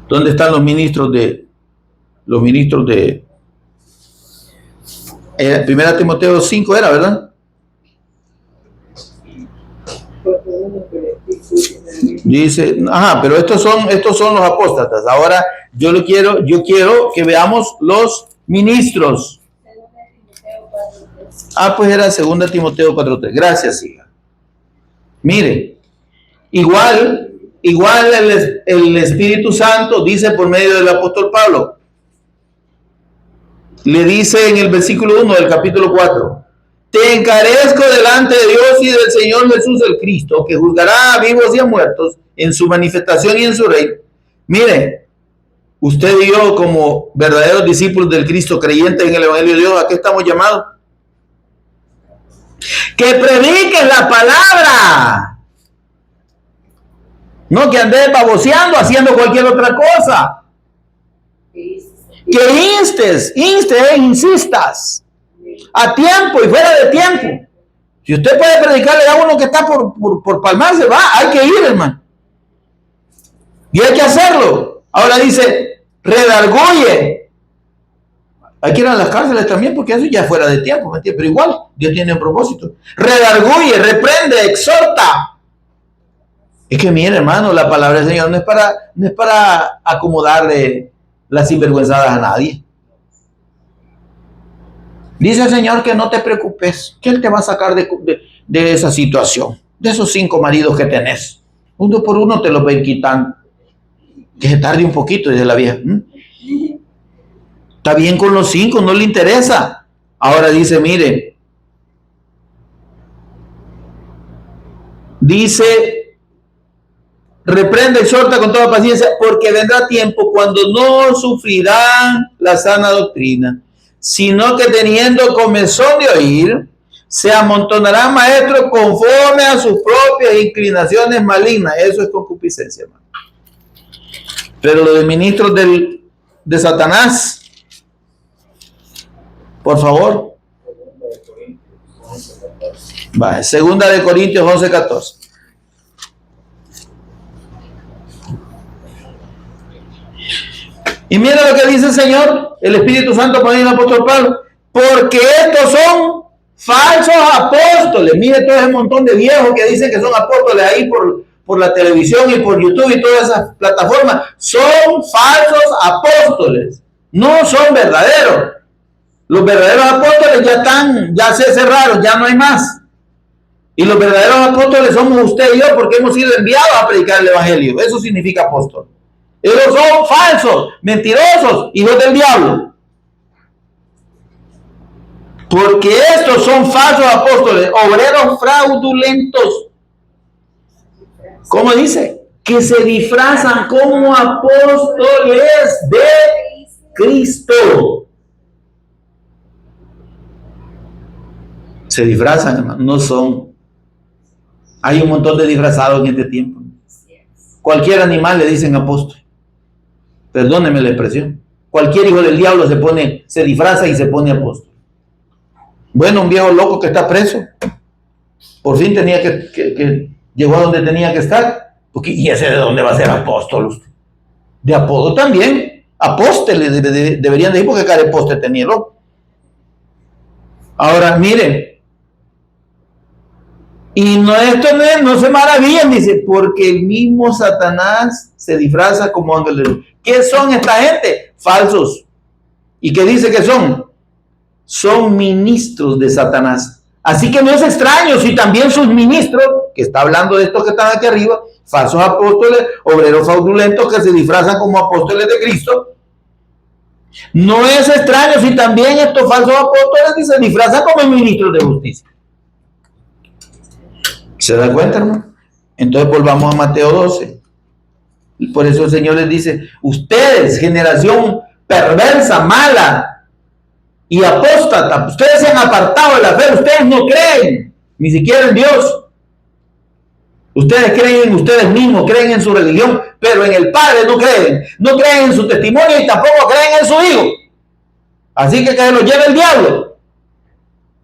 ¿Dónde están los ministros de 1 Timoteo 5 era, ¿verdad? Dice, pero estos son los apóstatas. Ahora yo quiero que veamos los ministros. Pues era 2 Timoteo 4:3. Gracias, hija. Mire, igual el Espíritu Santo dice por medio del apóstol Pablo. Le dice en el versículo 1 del capítulo 4. Te encarezco delante de Dios y del Señor Jesús el Cristo, que juzgará a vivos y a muertos en su manifestación y en su reino. Mire, usted y yo como verdaderos discípulos del Cristo, creyentes en el Evangelio de Dios, ¿a qué estamos llamados? Que prediquen la palabra. No que andes baboseando, haciendo cualquier otra cosa. Que insistas. A tiempo y fuera de tiempo. Si usted puede predicarle a uno que está por palmarse, hay que ir, hermano. Y hay que hacerlo. Ahora dice, redarguye. Hay que ir a las cárceles también, porque eso ya es fuera de tiempo, ¿me entiendes? Pero igual, Dios tiene un propósito. Redarguye, reprende, exhorta. Es que mire, hermano, la palabra del Señor no es para acomodarle las sinvergüenzadas a nadie. Dice el Señor que no te preocupes, que Él te va a sacar de esa situación, de esos 5 maridos que tenés. Uno por uno te los ven quitando. Que se tarde un poquito, dice la vieja. Está bien con los 5, no le interesa. Ahora dice, mire, dice, reprende, exhorta con toda paciencia, porque vendrá tiempo cuando no sufrirán la sana doctrina, sino que teniendo comezón de oír, se amontonarán maestros conforme a sus propias inclinaciones malignas. Eso es concupiscencia, hermano. Pero los de ministros de Satanás, por favor. Va, segunda de Corintios 11:14. Y mira lo que dice el Señor, el Espíritu Santo por el apóstol Pablo, porque estos son falsos apóstoles. Mire todo ese montón de viejos que dicen que son apóstoles ahí por la televisión y por YouTube y todas esas plataformas. Son falsos apóstoles, no son verdaderos. Los verdaderos apóstoles ya se cerraron, ya no hay más. Y los verdaderos apóstoles somos usted y yo, porque hemos sido enviados a predicar el evangelio. Eso significa apóstol. Ellos son falsos, mentirosos, hijos del diablo. Porque estos son falsos apóstoles, obreros fraudulentos. ¿Cómo dice? Que se disfrazan como apóstoles de Cristo. Se disfrazan, hermano, no son. Hay un montón de disfrazados en este tiempo. Cualquier animal le dicen apóstol. Perdóneme la expresión. Cualquier hijo del diablo se disfraza y se pone apóstol. Bueno, un viejo loco que está preso. Por fin tenía que llegó a donde tenía que estar. Porque, ¿y ese de dónde va a ser apóstol usted? De apodo también. Apóstoles deberían decir, porque cada apóstol tenía loco. Ahora, miren. Y no se maravillan, dice, porque el mismo Satanás se disfraza como ángel de luz. ¿Qué son esta gente? Falsos. ¿Y qué dice que son? Son ministros de Satanás. Así que no es extraño si también sus ministros, que está hablando de estos que están aquí arriba, falsos apóstoles, obreros fraudulentos que se disfrazan como apóstoles de Cristo, no es extraño si también estos falsos apóstoles se disfrazan como ministros de justicia. ¿Se da cuenta, hermano? Entonces volvamos a Mateo 12. Y por eso el Señor les dice, ustedes, generación perversa, mala y apóstata, ustedes se han apartado de la fe, ustedes no creen, ni siquiera en Dios. Ustedes creen en ustedes mismos, creen en su religión, pero en el Padre no creen en su testimonio y tampoco creen en su Hijo. Así que los lleve el diablo.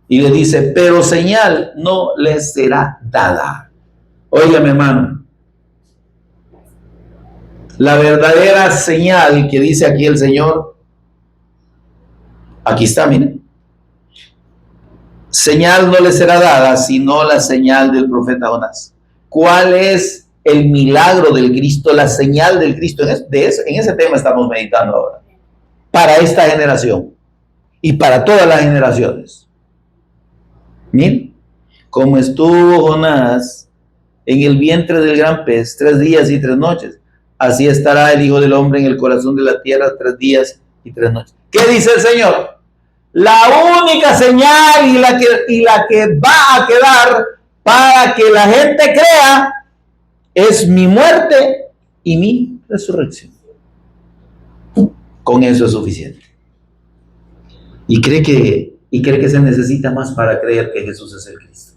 Y le dice, pero señal no les será dada. Óigame, hermano. La verdadera señal que dice aquí el Señor, aquí está, miren. Señal no les será dada, sino la señal del profeta Jonás. ¿Cuál es el milagro del Cristo, la señal del Cristo? En ese tema estamos meditando ahora. Para esta generación y para todas las generaciones. Miren, como estuvo Jonás en el vientre del gran pez 3 días y 3 noches, así estará el Hijo del Hombre en el corazón de la tierra 3 días y 3 noches. ¿Qué dice el Señor? La única señal y la que va a quedar para que la gente crea es mi muerte y mi resurrección. Con eso es suficiente. Y cree que se necesita más para creer que Jesús es el Cristo.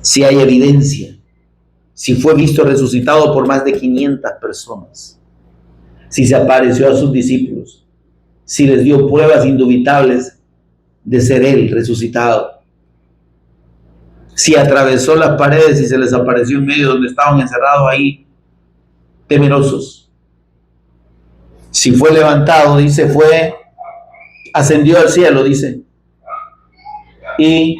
Si hay evidencia, si fue visto resucitado por más de 500 personas, si se apareció a sus discípulos, si les dio pruebas indubitables de ser Él resucitado, si atravesó las paredes y se les apareció en medio donde estaban encerrados ahí, temerosos, si fue levantado, dice, ascendió al cielo, dice, y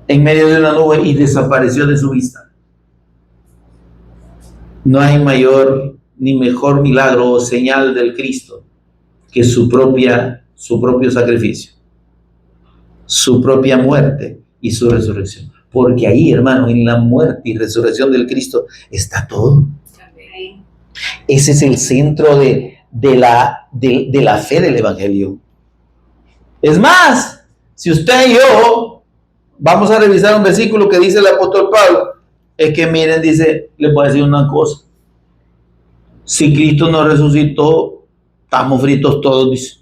en medio de una nube y desapareció de su vista. No hay mayor ni mejor milagro o señal del Cristo que su propio sacrificio, su propia muerte y su resurrección. Porque ahí, hermano, en la muerte y resurrección del Cristo está todo. Ese es el centro de de la fe del Evangelio. Es más, si usted y yo vamos a revisar un versículo que dice el apóstol Pablo, es que miren, dice, les voy a decir una cosa. Si Cristo no resucitó, estamos fritos todos, dice.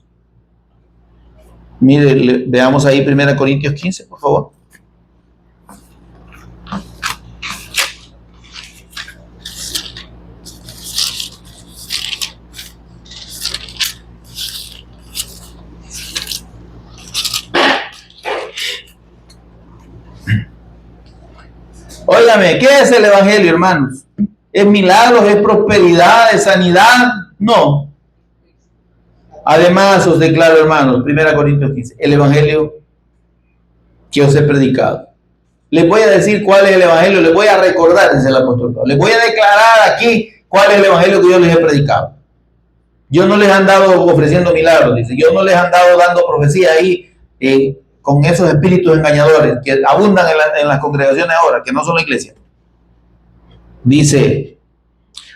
Mire, veamos ahí 1 Corintios 15, por favor. Óigame, ¿qué es el Evangelio, hermanos? ¿Es milagros, es prosperidad, es sanidad? No. Además, os declaro, hermanos, 1 Corintios 15, el Evangelio que os he predicado. Les voy a decir cuál es el Evangelio, les voy a recordar, dice el apóstol Pablo. Les voy a declarar aquí cuál es el Evangelio que yo les he predicado. Yo no les he andado ofreciendo milagros, dice. Yo no les he andado dando profecía ahí con esos espíritus engañadores que abundan en las congregaciones ahora, que no son la iglesia. Dice,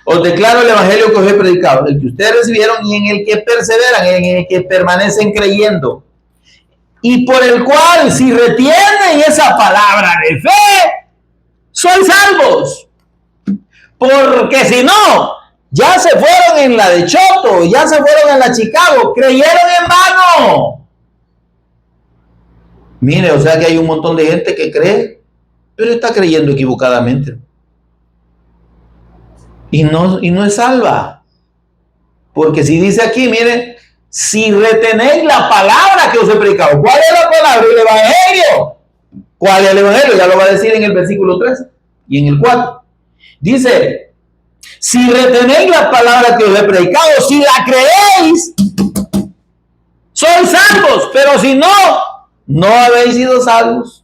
os declaro el Evangelio que os he predicado, el que ustedes recibieron y en el que perseveran, en el que permanecen creyendo, y por el cual, si retienen esa palabra de fe, son salvos. Porque si no, ya se fueron en la de Choto, ya se fueron en la Chicago, creyeron en vano. Mire, o sea que hay un montón de gente que cree, pero está creyendo equivocadamente. Y no es salva. Porque si dice aquí, mire, si retenéis la palabra que os he predicado. ¿Cuál es la palabra? El Evangelio. ¿Cuál es el Evangelio? Ya lo va a decir en el versículo 3 y en el 4. Dice, si retenéis la palabra que os he predicado, si la creéis, sois salvos. Pero si no, no habéis sido salvos.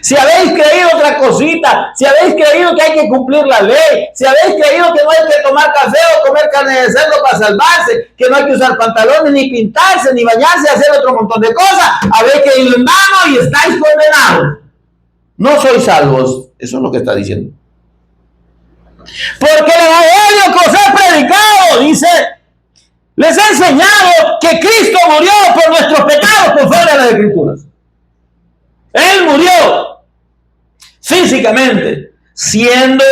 Si habéis creído otra cosita, si habéis creído que hay que cumplir la ley, si habéis creído que no hay que tomar café o comer carne de cerdo para salvarse, que no hay que usar pantalones, ni pintarse, ni bañarse, hacer otro montón de cosas, habéis creído en vano y estáis condenados. No sois salvos. Eso es lo que está diciendo. Porque el Evangelio que os he predicado, dice, les he enseñado que Cristo murió por nuestros pecados conforme a las Escrituras. Él murió físicamente, siendo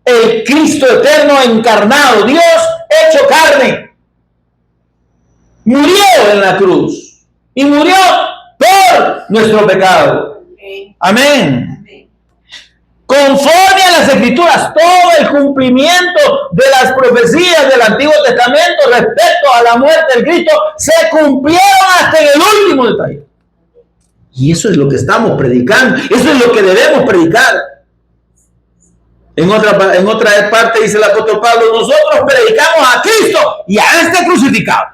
el Cristo eterno encarnado, Dios hecho carne. Murió en la cruz y murió por nuestro pecado. Amén. Conforme a las Escrituras, todo el cumplimiento de las profecías del Antiguo Testamento respecto a la muerte del Cristo se cumplieron hasta en el último detalle. Y eso es lo que estamos predicando. Eso es lo que debemos predicar. En otra parte dice el apóstol Pablo, nosotros predicamos a Cristo y a este crucificado.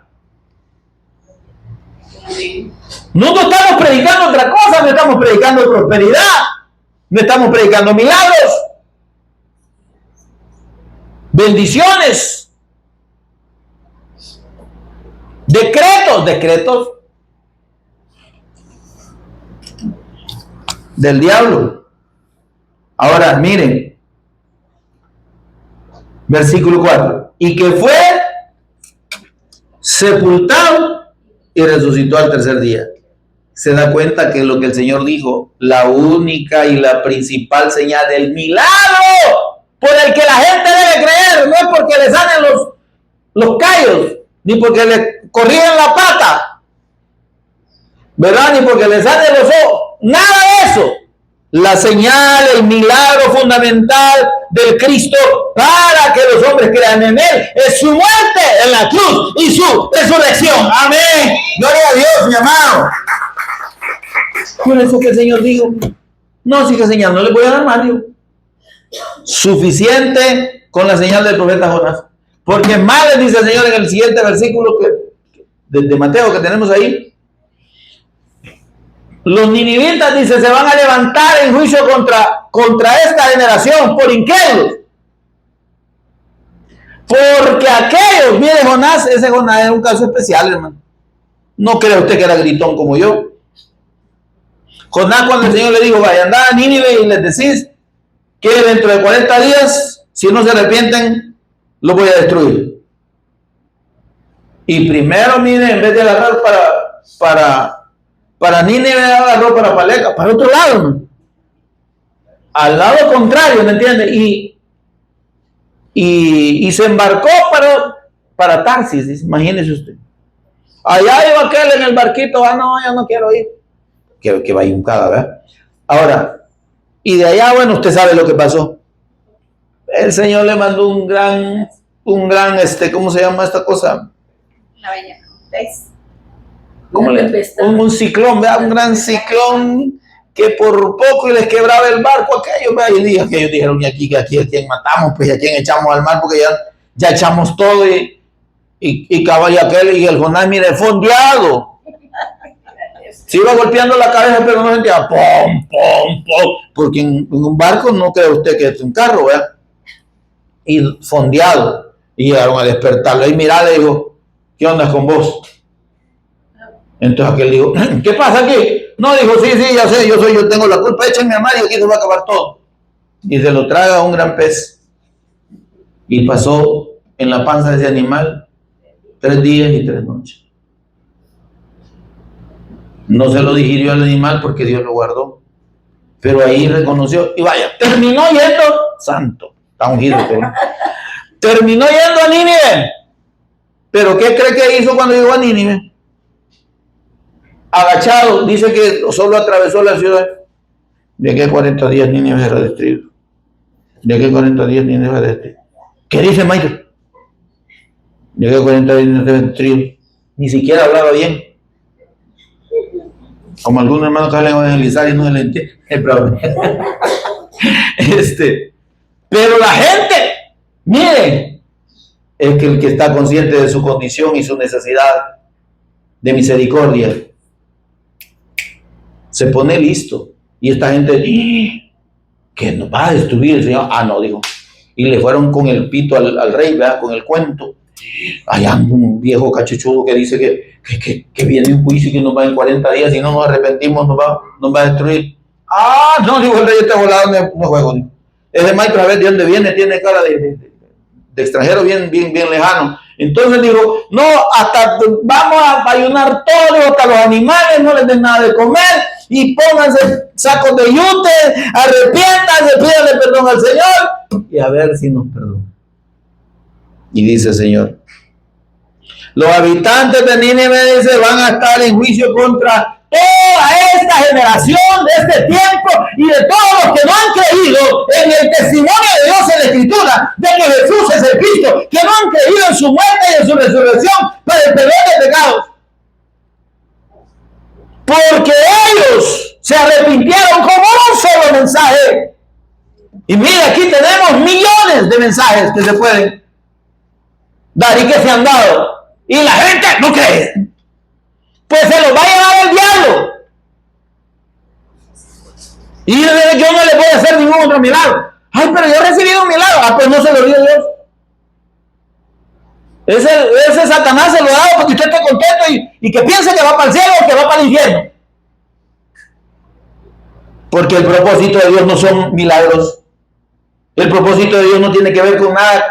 No estamos predicando otra cosa, no estamos predicando prosperidad, no estamos predicando milagros, bendiciones, decretos del diablo. Ahora, miren, versículo 4. Y que fue sepultado y resucitó al tercer día. Se da cuenta que lo que el Señor dijo, la única y la principal señal del milagro por el que la gente debe creer, no es porque le salen los callos, ni porque le corrigen la pata, ¿verdad? Ni porque le salen los ojos. Nada de eso. La señal, el milagro fundamental del Cristo para que los hombres crean en Él es su muerte en la cruz y su resurrección. Amén. Gloria a Dios, mi amado. Por eso que el Señor dijo, no, sigue señal, no le voy a dar más, Dios. Suficiente con la señal del profeta Jonás. Porque más les dice el Señor en el siguiente versículo de Mateo que tenemos ahí. Los ninivitas, dice, se van a levantar en juicio contra esta generación por incrédulos. Porque aquellos, mire Jonás, ese Jonás era un caso especial, hermano. No cree usted que era gritón como yo. Jonás, cuando el Señor le dijo, vaya, andad a Nínive y les decís que dentro de 40 días, si no se arrepienten, los voy a destruir. Y primero, mire, en vez de agarrar para Nínive, agarró para Paleca, para otro lado, ¿no? Al lado contrario, ¿me entiende? Y se embarcó para Tarsis, imagínese usted. Allá iba aquel en el barquito, no, yo no quiero ir. Que vaya un cada, ¿verdad? Ahora, y de allá, bueno, usted sabe lo que pasó. El Señor le mandó un gran, ¿cómo se llama esta cosa? Un ciclón, ¿verdad? Un gran ciclón que por poco les quebraba el barco aquello, ¿verdad? Y ellos dijeron, y aquí a quién matamos, pues a quién echamos al mar, porque ya echamos todo y caballo aquel y el Jonás, mire, fondeado. Se iba golpeando la cabeza, pero no sentía pom, pom, pom, porque en un barco no cree usted que es un carro, ¿verdad? Y fondeado. Y llegaron a despertarlo. Y mirá, le dijo, ¿qué onda con vos? Entonces aquel dijo, ¿qué pasa aquí? No, dijo, sí, ya sé, yo tengo la culpa, échenme a mar y aquí se va a acabar todo. Y se lo traga un gran pez. Y pasó en la panza de ese animal 3 días y 3 noches. No se lo digirió al animal porque Dios lo guardó. Pero ahí reconoció, y vaya, terminó yendo, santo, está ungido, ¿no? Terminó yendo a Nínive. ¿Pero qué cree que hizo cuando llegó a Nínive? Agachado, dice que solo atravesó la ciudad. De aquí a 40 días Nínive será destruido. De aquí a 40 días Nínive será destruido. ¿Qué dice Michael? De aquí a 40 días Nínive será destruido. Ni siquiera hablaba bien. Como algunos hermanos que salen a evangelizar y no se le entiende el problema. Pero la gente, miren, es que el que está consciente de su condición y su necesidad de misericordia se pone listo. Y esta gente, que nos va a destruir el Señor. No, dijo. Y le fueron con el pito al rey, ¿verdad? Con el cuento. Allá un viejo cachuchudo que dice que viene un juicio y que nos va en 40 días, si no nos arrepentimos nos va a destruir. No, dijo el rey, este volado no juego. Dijo. Ese maestro, a ver de dónde viene, tiene cara de extranjero bien lejano. Entonces dijo, no, vamos a ayunar todos, hasta los animales, no les den nada de comer, y pónganse sacos de yute, arrepiéntanse, pídanle perdón al Señor, y a ver si nos perdona. Y dice el Señor, los habitantes de Nínive, dice, van a estar en juicio contra toda esta generación de este tiempo y de todos los que no han creído en el testimonio de Dios en la Escritura, de que Jesús es el Cristo, que no han creído en su muerte y en su resurrección para el perdón de pecados. Porque ellos se arrepintieron con un solo mensaje. Y mira, aquí tenemos millones de mensajes que se pueden dar y que se han dado. Y la gente no cree. Pues se los va a llevar el diablo. Y yo no le voy a hacer ningún otro milagro. Pero yo he recibido un milagro. Pues no se lo dio Dios. Ese Satanás se lo da porque usted esté contento y que piense que va para el cielo o que va para el infierno. Porque el propósito de Dios no son milagros. El propósito de Dios no tiene que ver con nada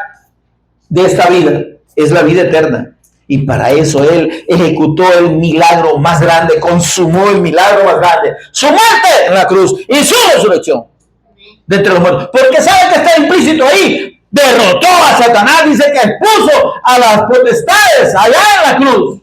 de esta vida. Es la vida eterna. Y para eso Él ejecutó el milagro más grande, consumó el milagro más grande, su muerte en la cruz y su resurrección de entre los muertos. Porque sabe que está implícito ahí. Derrotó a Satanás, dice que expuso a las potestades allá en la cruz.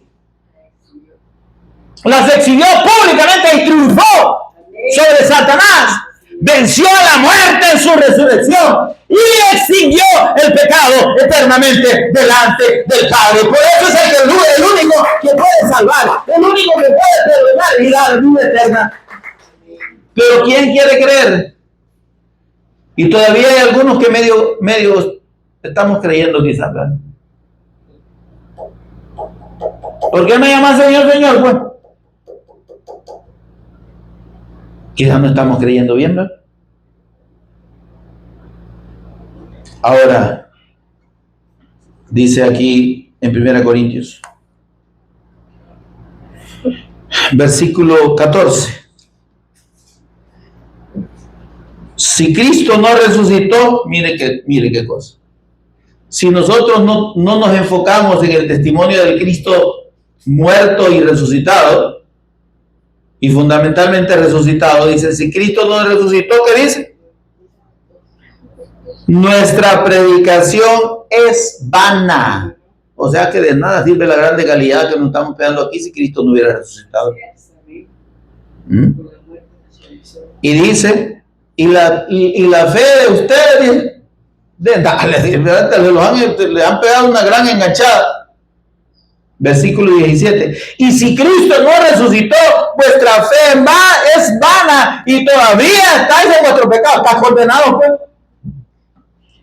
Las exhibió públicamente y triunfó sobre Satanás. Venció a la muerte en su resurrección y extinguió el pecado eternamente delante del Padre. Por eso es el único que puede salvar, el único que puede perdonar y dar vida eterna. Pero ¿quién quiere creer? Y todavía hay algunos que medio estamos creyendo quizás, ¿verdad? ¿Por qué me llaman Señor, Señor? Pues quizás no estamos creyendo bien, ¿verdad? Ahora, dice aquí en 1 Corintios, versículo 14. Si Cristo no resucitó, mire qué cosa. Si nosotros no nos enfocamos en el testimonio del Cristo muerto y resucitado, y fundamentalmente resucitado, dice, si Cristo no resucitó, ¿qué dice? Nuestra predicación es vana. O sea que de nada sirve la grande calidad que nos estamos pegando aquí si Cristo no hubiera resucitado. Y dice, y la fe de ustedes, le han pegado una gran enganchada. Versículo 17. Y si Cristo no resucitó, vuestra fe es vana y todavía estáis en vuestro pecado. Estás condenado, pues.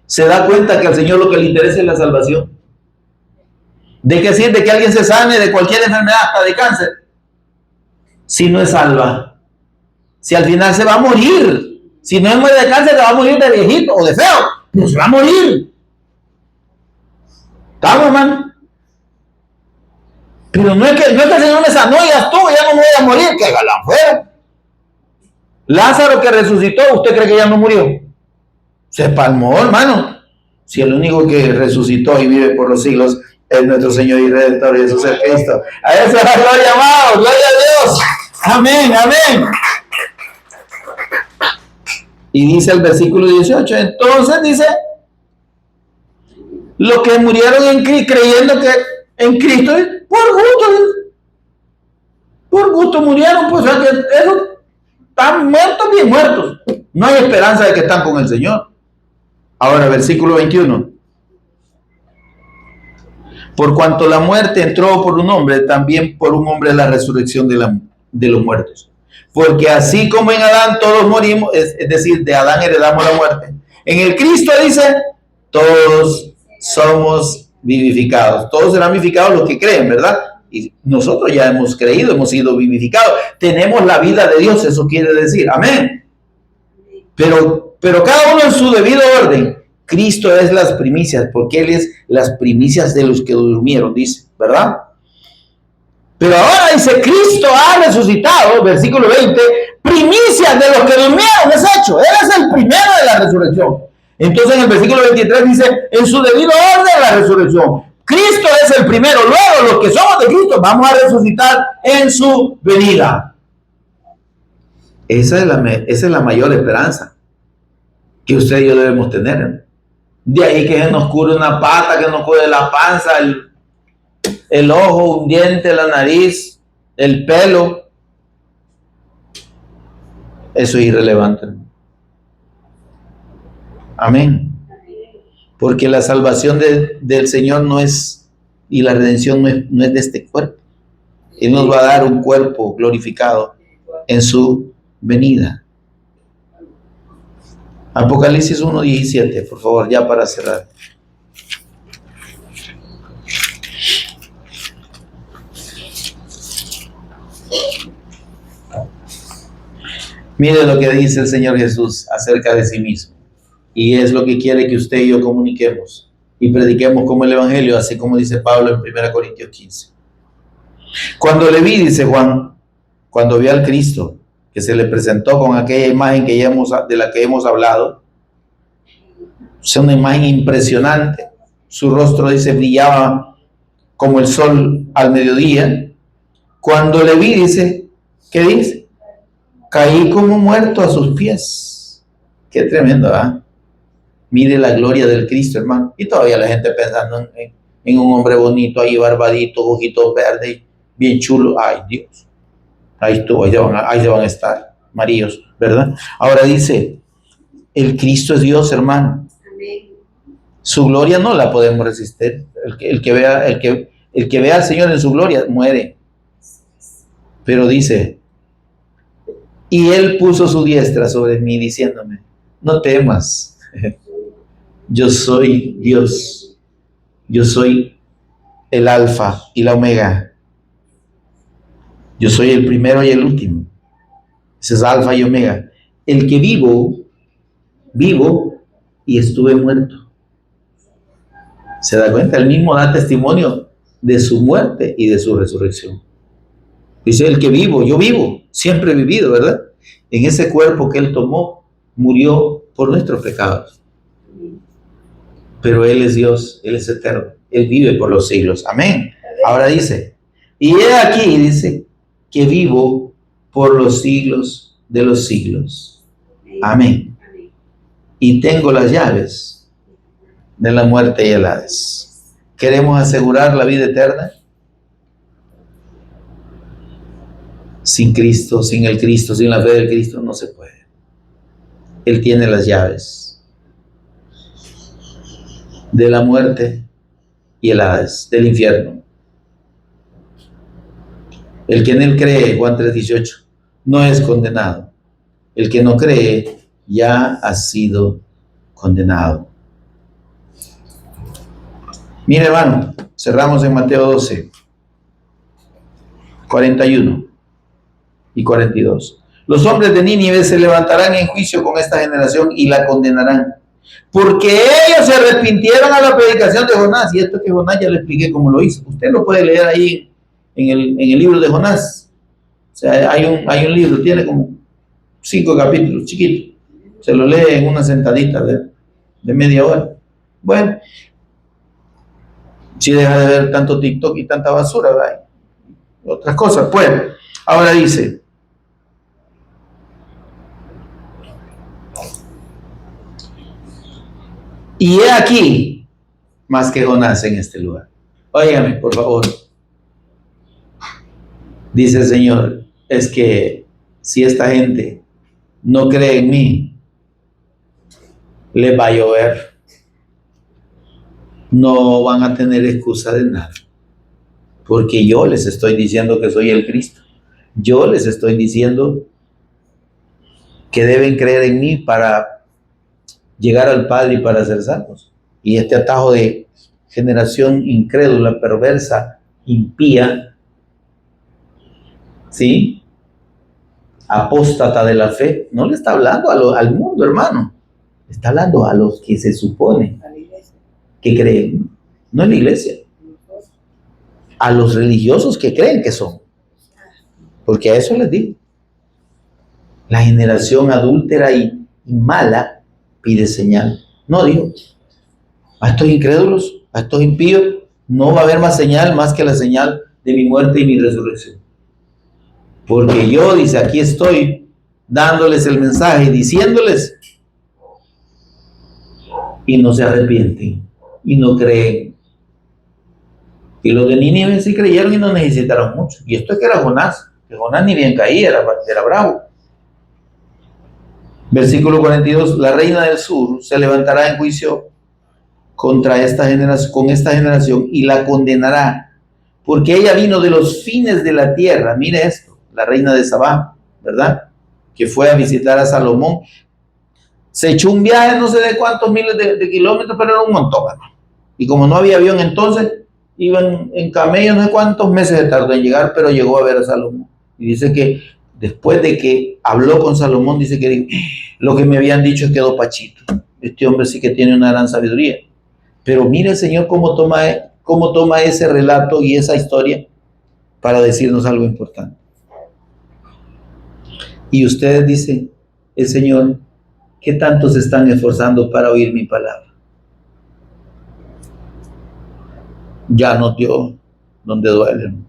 Se da cuenta que al Señor lo que le interesa es la salvación. ¿De qué sirve que alguien se sane de cualquier enfermedad, hasta de cáncer, si no es salva? Si al final se va a morir. Si no es muere de cáncer, se va a morir de viejito o de feo. No se va a morir. ¿Estamos, hermano? Pero no es que el Señor me sanó y ya estuvo, ya no me voy a morir. Que galán fuera. Lázaro que resucitó, ¿usted cree que ya no murió? Se palmó, hermano. Si el único que resucitó y vive por los siglos es nuestro Señor y Redentor Jesús Cristo. A eso es la gloria, amado. Gloria a Dios. Amén, amén. Y dice el versículo 18, entonces dice, los que murieron en Cristo, creyendo que en Cristo, por gusto murieron, pues o sea que esos están muertos, bien muertos. No hay esperanza de que están con el Señor. Ahora, versículo 21. Por cuanto la muerte entró por un hombre, también por un hombre la resurrección de los muertos. Porque así como en Adán todos morimos, es decir, de Adán heredamos la muerte. En el Cristo dice, todos somos vivificados. Todos serán vivificados los que creen, ¿verdad? Y nosotros ya hemos creído, hemos sido vivificados. Tenemos la vida de Dios, eso quiere decir. Amén. Pero cada uno en su debido orden. Cristo es las primicias, porque Él es las primicias de los que durmieron, dice, ¿verdad? Pero ahora dice, Cristo ha resucitado, versículo 20, primicias de los que durmieron, es hecho. Él es el primero de la resurrección. Entonces en el versículo 23 dice, en su debido orden la resurrección. Cristo es el primero, luego los que somos de Cristo vamos a resucitar en su venida. Esa es la mayor esperanza que usted y yo debemos tener. De ahí que se nos cure una pata, que nos cure la panza, el ojo, un diente, la nariz, el pelo. Eso es irrelevante. Amén. Porque la salvación del Señor no es, y la redención no es de este cuerpo. Él nos va a dar un cuerpo glorificado en su venida. Apocalipsis 1:17, por favor, ya para cerrar. Mire lo que dice el Señor Jesús acerca de sí mismo. Y es lo que quiere que usted y yo comuniquemos y prediquemos como el Evangelio, así como dice Pablo en 1 Corintios 15. Cuando le vi, dice Juan, cuando vio al Cristo, que se le presentó con aquella imagen de la que hemos hablado, es una imagen impresionante. Su rostro, dice, brillaba como el sol al mediodía. Cuando le vi, dice, ¿qué dice? Caí como muerto a sus pies. Qué tremendo, ¿verdad? Mire la gloria del Cristo, hermano. Y todavía la gente pensando en un hombre bonito, ahí barbadito, ojitos verdes, bien chulo. Ay, Dios. Ahí estuvo, ahí se van a estar, maridos, ¿verdad? Ahora dice, el Cristo es Dios, hermano. Su gloria no la podemos resistir. El que vea al Señor en su gloria muere. Pero dice, y Él puso su diestra sobre mí diciéndome, no temas, yo soy Dios, yo soy el Alfa y la Omega, yo soy el primero y el último. Ese es Alfa y Omega. El que vivo y estuve muerto. ¿Se da cuenta? Él mismo da testimonio de su muerte y de su resurrección. Dice, el que vivo, yo vivo, siempre he vivido, ¿verdad? En ese cuerpo que Él tomó, murió por nuestros pecados. pero Él es Dios, Él es eterno, Él vive por los siglos. Amén. Ahora dice, y he aquí, dice, que vivo por los siglos de los siglos. Amén. Y tengo las llaves de la muerte y el Hades. ¿Queremos asegurar la vida eterna? Sin Cristo, sin el Cristo, sin la fe del Cristo, no se puede. Él tiene las llaves de la muerte y el Hades, del infierno. El que en Él cree, Juan 3:18, no es condenado. El que no cree ya ha sido condenado. Mire, hermano, cerramos en Mateo 12, 41 y 42. Los hombres de Nínive se levantarán en juicio con esta generación y la condenarán, porque ellos se arrepintieron a la predicación de Jonás. Y esto que Jonás ya le expliqué cómo lo hizo. Usted lo puede leer ahí en el libro de Jonás. O sea, hay un libro, tiene como 5 capítulos, chiquito. Se lo lee en una sentadita de media hora. Bueno, si deja de ver tanto TikTok y tanta basura, ¿verdad? Otras cosas, pues. Ahora dice, y he aquí más que Jonás en este lugar. Óigame, por favor. Dice el Señor, es que si esta gente no cree en mí, les va a llover. No van a tener excusa de nada. Porque yo les estoy diciendo que soy el Cristo. Yo les estoy diciendo que deben creer en mí para llegar al Padre y para ser salvos. Y este atajo de generación incrédula, perversa, impía, ¿sí? Apóstata de la fe, no le está hablando al mundo, hermano. Está hablando a los que se supone que creen, no en la iglesia. A los religiosos que creen que son. Porque a eso les digo. La generación adúltera y mala pide señal. No, digo, a estos incrédulos, a estos impíos, no va a haber más señal más que la señal de mi muerte y mi resurrección. Porque yo, dice, aquí estoy dándoles el mensaje, diciéndoles, y no se arrepienten, y no creen. Y los de Nínive sí creyeron y no necesitaron mucho. Y esto es que era Jonás, que Jonás ni bien caía, era bravo. Versículo 42, la reina del sur se levantará en juicio contra esta generación y la condenará, porque ella vino de los fines de la tierra. Mire esto, la reina de Sabá, ¿verdad? Que fue a visitar a Salomón. Se echó un viaje no sé de cuántos miles de kilómetros, pero era un montón, ¿verdad? Y como no había avión entonces, iban en camello, no sé cuántos meses de tardó en llegar, pero llegó a ver a Salomón. Y dice que después de que habló con Salomón, dice que dijo, lo que me habían dicho quedó pachito. Este hombre sí que tiene una gran sabiduría. Pero mire el Señor cómo toma ese relato y esa historia para decirnos algo importante. Y ustedes dicen, el Señor, ¿qué tanto se están esforzando para oír mi palabra? Ya notió donde duelen.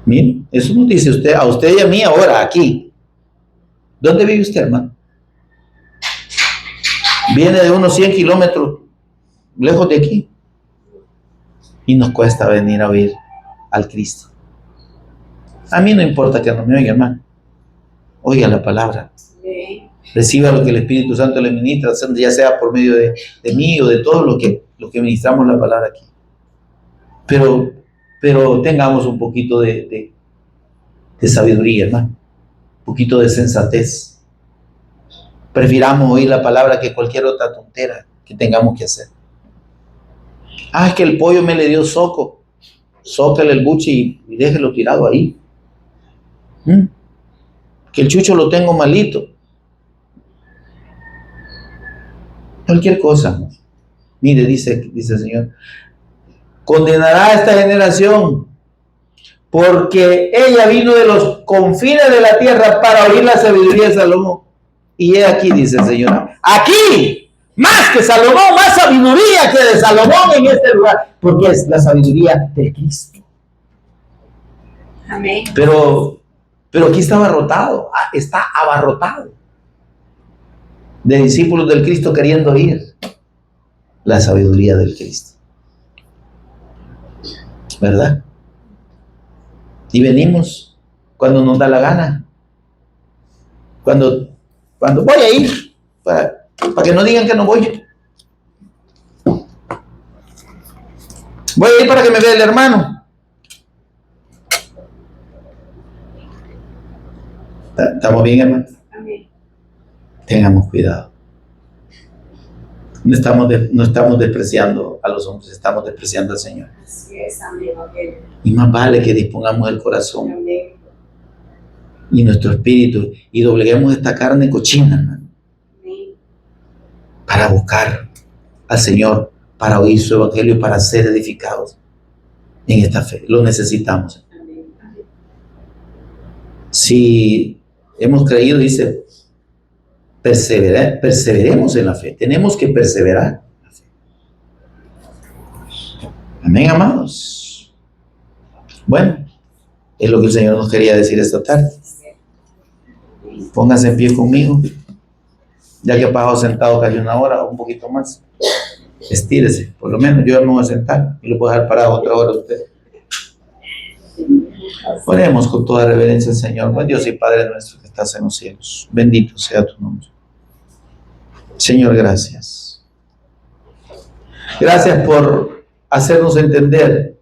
Mire, eso nos dice usted, a usted y a mí ahora, aquí. ¿Dónde vive usted, hermano? Viene de unos 100 kilómetros lejos de aquí. Y nos cuesta venir a oír al Cristo. A mí no importa que no me oiga, hermano. Oiga la palabra. Reciba lo que el Espíritu Santo le ministra, ya sea por medio de mí o de todos los que ministramos la palabra aquí. Pero tengamos un poquito de sabiduría, hermano. Un poquito de sensatez. Prefiramos oír la palabra que cualquier otra tontera que tengamos que hacer. Es que el pollo me le dio soco. Sóquele el buche y déjelo tirado ahí. Que el chucho lo tengo malito. Cualquier cosa. Mire, dice el Señor, condenará a esta generación porque ella vino de los confines de la tierra para oír la sabiduría de Salomón. Y he aquí, dice el Señor, aquí, más que Salomón, más sabiduría que de Salomón en este lugar, porque es la sabiduría de Cristo. Amén. Pero aquí está abarrotado de discípulos del Cristo queriendo oír la sabiduría del Cristo, ¿verdad? Y venimos cuando nos da la gana, cuando voy a ir, para que no digan que no voy. Voy a ir para que me vea el hermano. ¿Estamos bien, hermano? Amén. Tengamos cuidado. No estamos despreciando a los hombres, estamos despreciando al Señor. Así es, amén. Y más vale que dispongamos el corazón Amén. y nuestro espíritu y dobleguemos esta carne cochina, hermano, Amén. para buscar al Señor, para oír su evangelio y para ser edificados en esta fe. Lo necesitamos. Amén. Si hemos creído, dice, perseveremos en la fe. Tenemos que perseverar en la fe. Amén, amados. Bueno, es lo que el Señor nos quería decir esta tarde. Póngase en pie conmigo. Ya que ha pasado sentado casi una hora o un poquito más. Estírese, por lo menos yo me voy a sentar y lo puedo dejar parado otra hora a usted. Oremos con toda reverencia al Señor. Buen Dios y Padre nuestro que estás en los cielos. Bendito sea tu nombre. Señor, gracias. Gracias por hacernos entender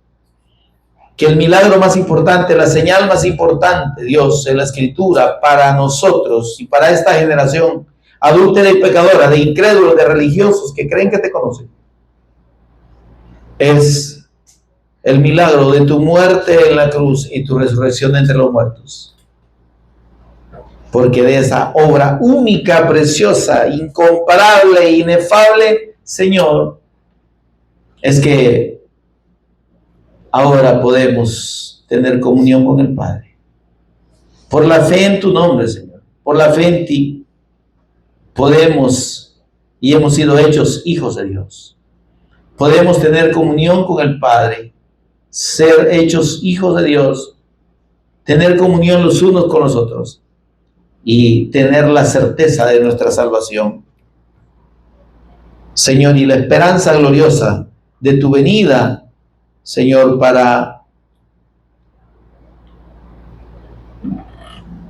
que el milagro más importante, la señal más importante, Dios, en la Escritura, para nosotros y para esta generación adúltera y pecadora, de incrédulos, de religiosos que creen que te conocen, es el milagro de tu muerte en la cruz y tu resurrección entre los muertos. Porque de esa obra única, preciosa, incomparable, inefable, Señor, es que ahora podemos tener comunión con el Padre. Por la fe en tu nombre, Señor, por la fe en ti, podemos y hemos sido hechos hijos de Dios. Podemos tener comunión con el Padre, ser hechos hijos de Dios, tener comunión los unos con los otros y tener la certeza de nuestra salvación. Señor, y la esperanza gloriosa de tu venida, Señor, para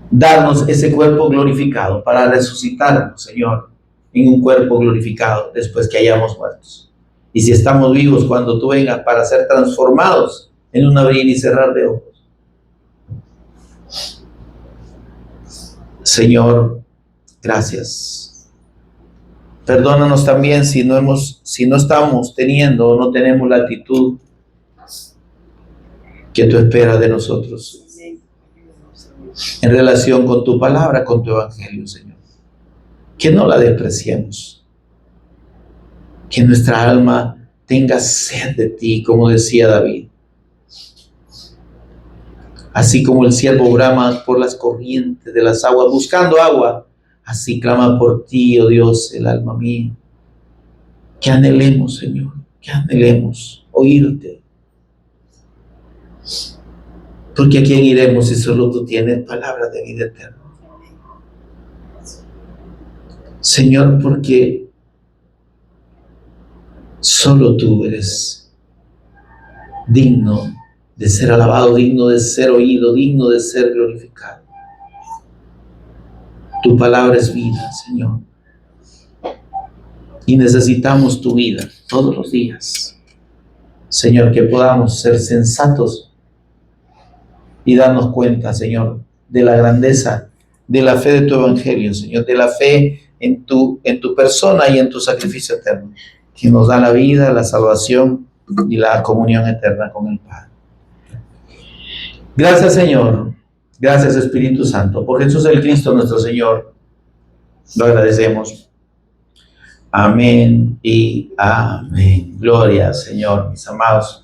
darnos ese cuerpo glorificado, para resucitarnos, Señor, en un cuerpo glorificado después que hayamos muertos. Y si estamos vivos cuando tú vengas, para ser transformados en un abrir y cerrar de ojos. Señor, gracias. Perdónanos también si no estamos teniendo o no tenemos la actitud que tú esperas de nosotros en relación con tu palabra, con tu evangelio, Señor. Que no la despreciemos. Que nuestra alma tenga sed de ti, como decía David. Así como el siervo brama por las corrientes de las aguas, buscando agua, así clama por ti, oh Dios, el alma mía. Que anhelemos, Señor, que anhelemos oírte. Porque ¿a quién iremos si solo tú tienes palabras de vida eterna? Señor, porque solo tú eres digno de ser alabado, digno de ser oído, digno de ser glorificado. Tu palabra es vida, Señor. Y necesitamos tu vida todos los días. Señor, que podamos ser sensatos y darnos cuenta, Señor, de la grandeza de la fe de tu evangelio, Señor, de la fe en tu persona y en tu sacrificio eterno, que nos da la vida, la salvación y la comunión eterna con el Padre. Gracias, Señor. Gracias, Espíritu Santo. Por Jesús el Cristo, nuestro Señor, lo agradecemos. Amén y amén. Gloria, Señor, mis amados.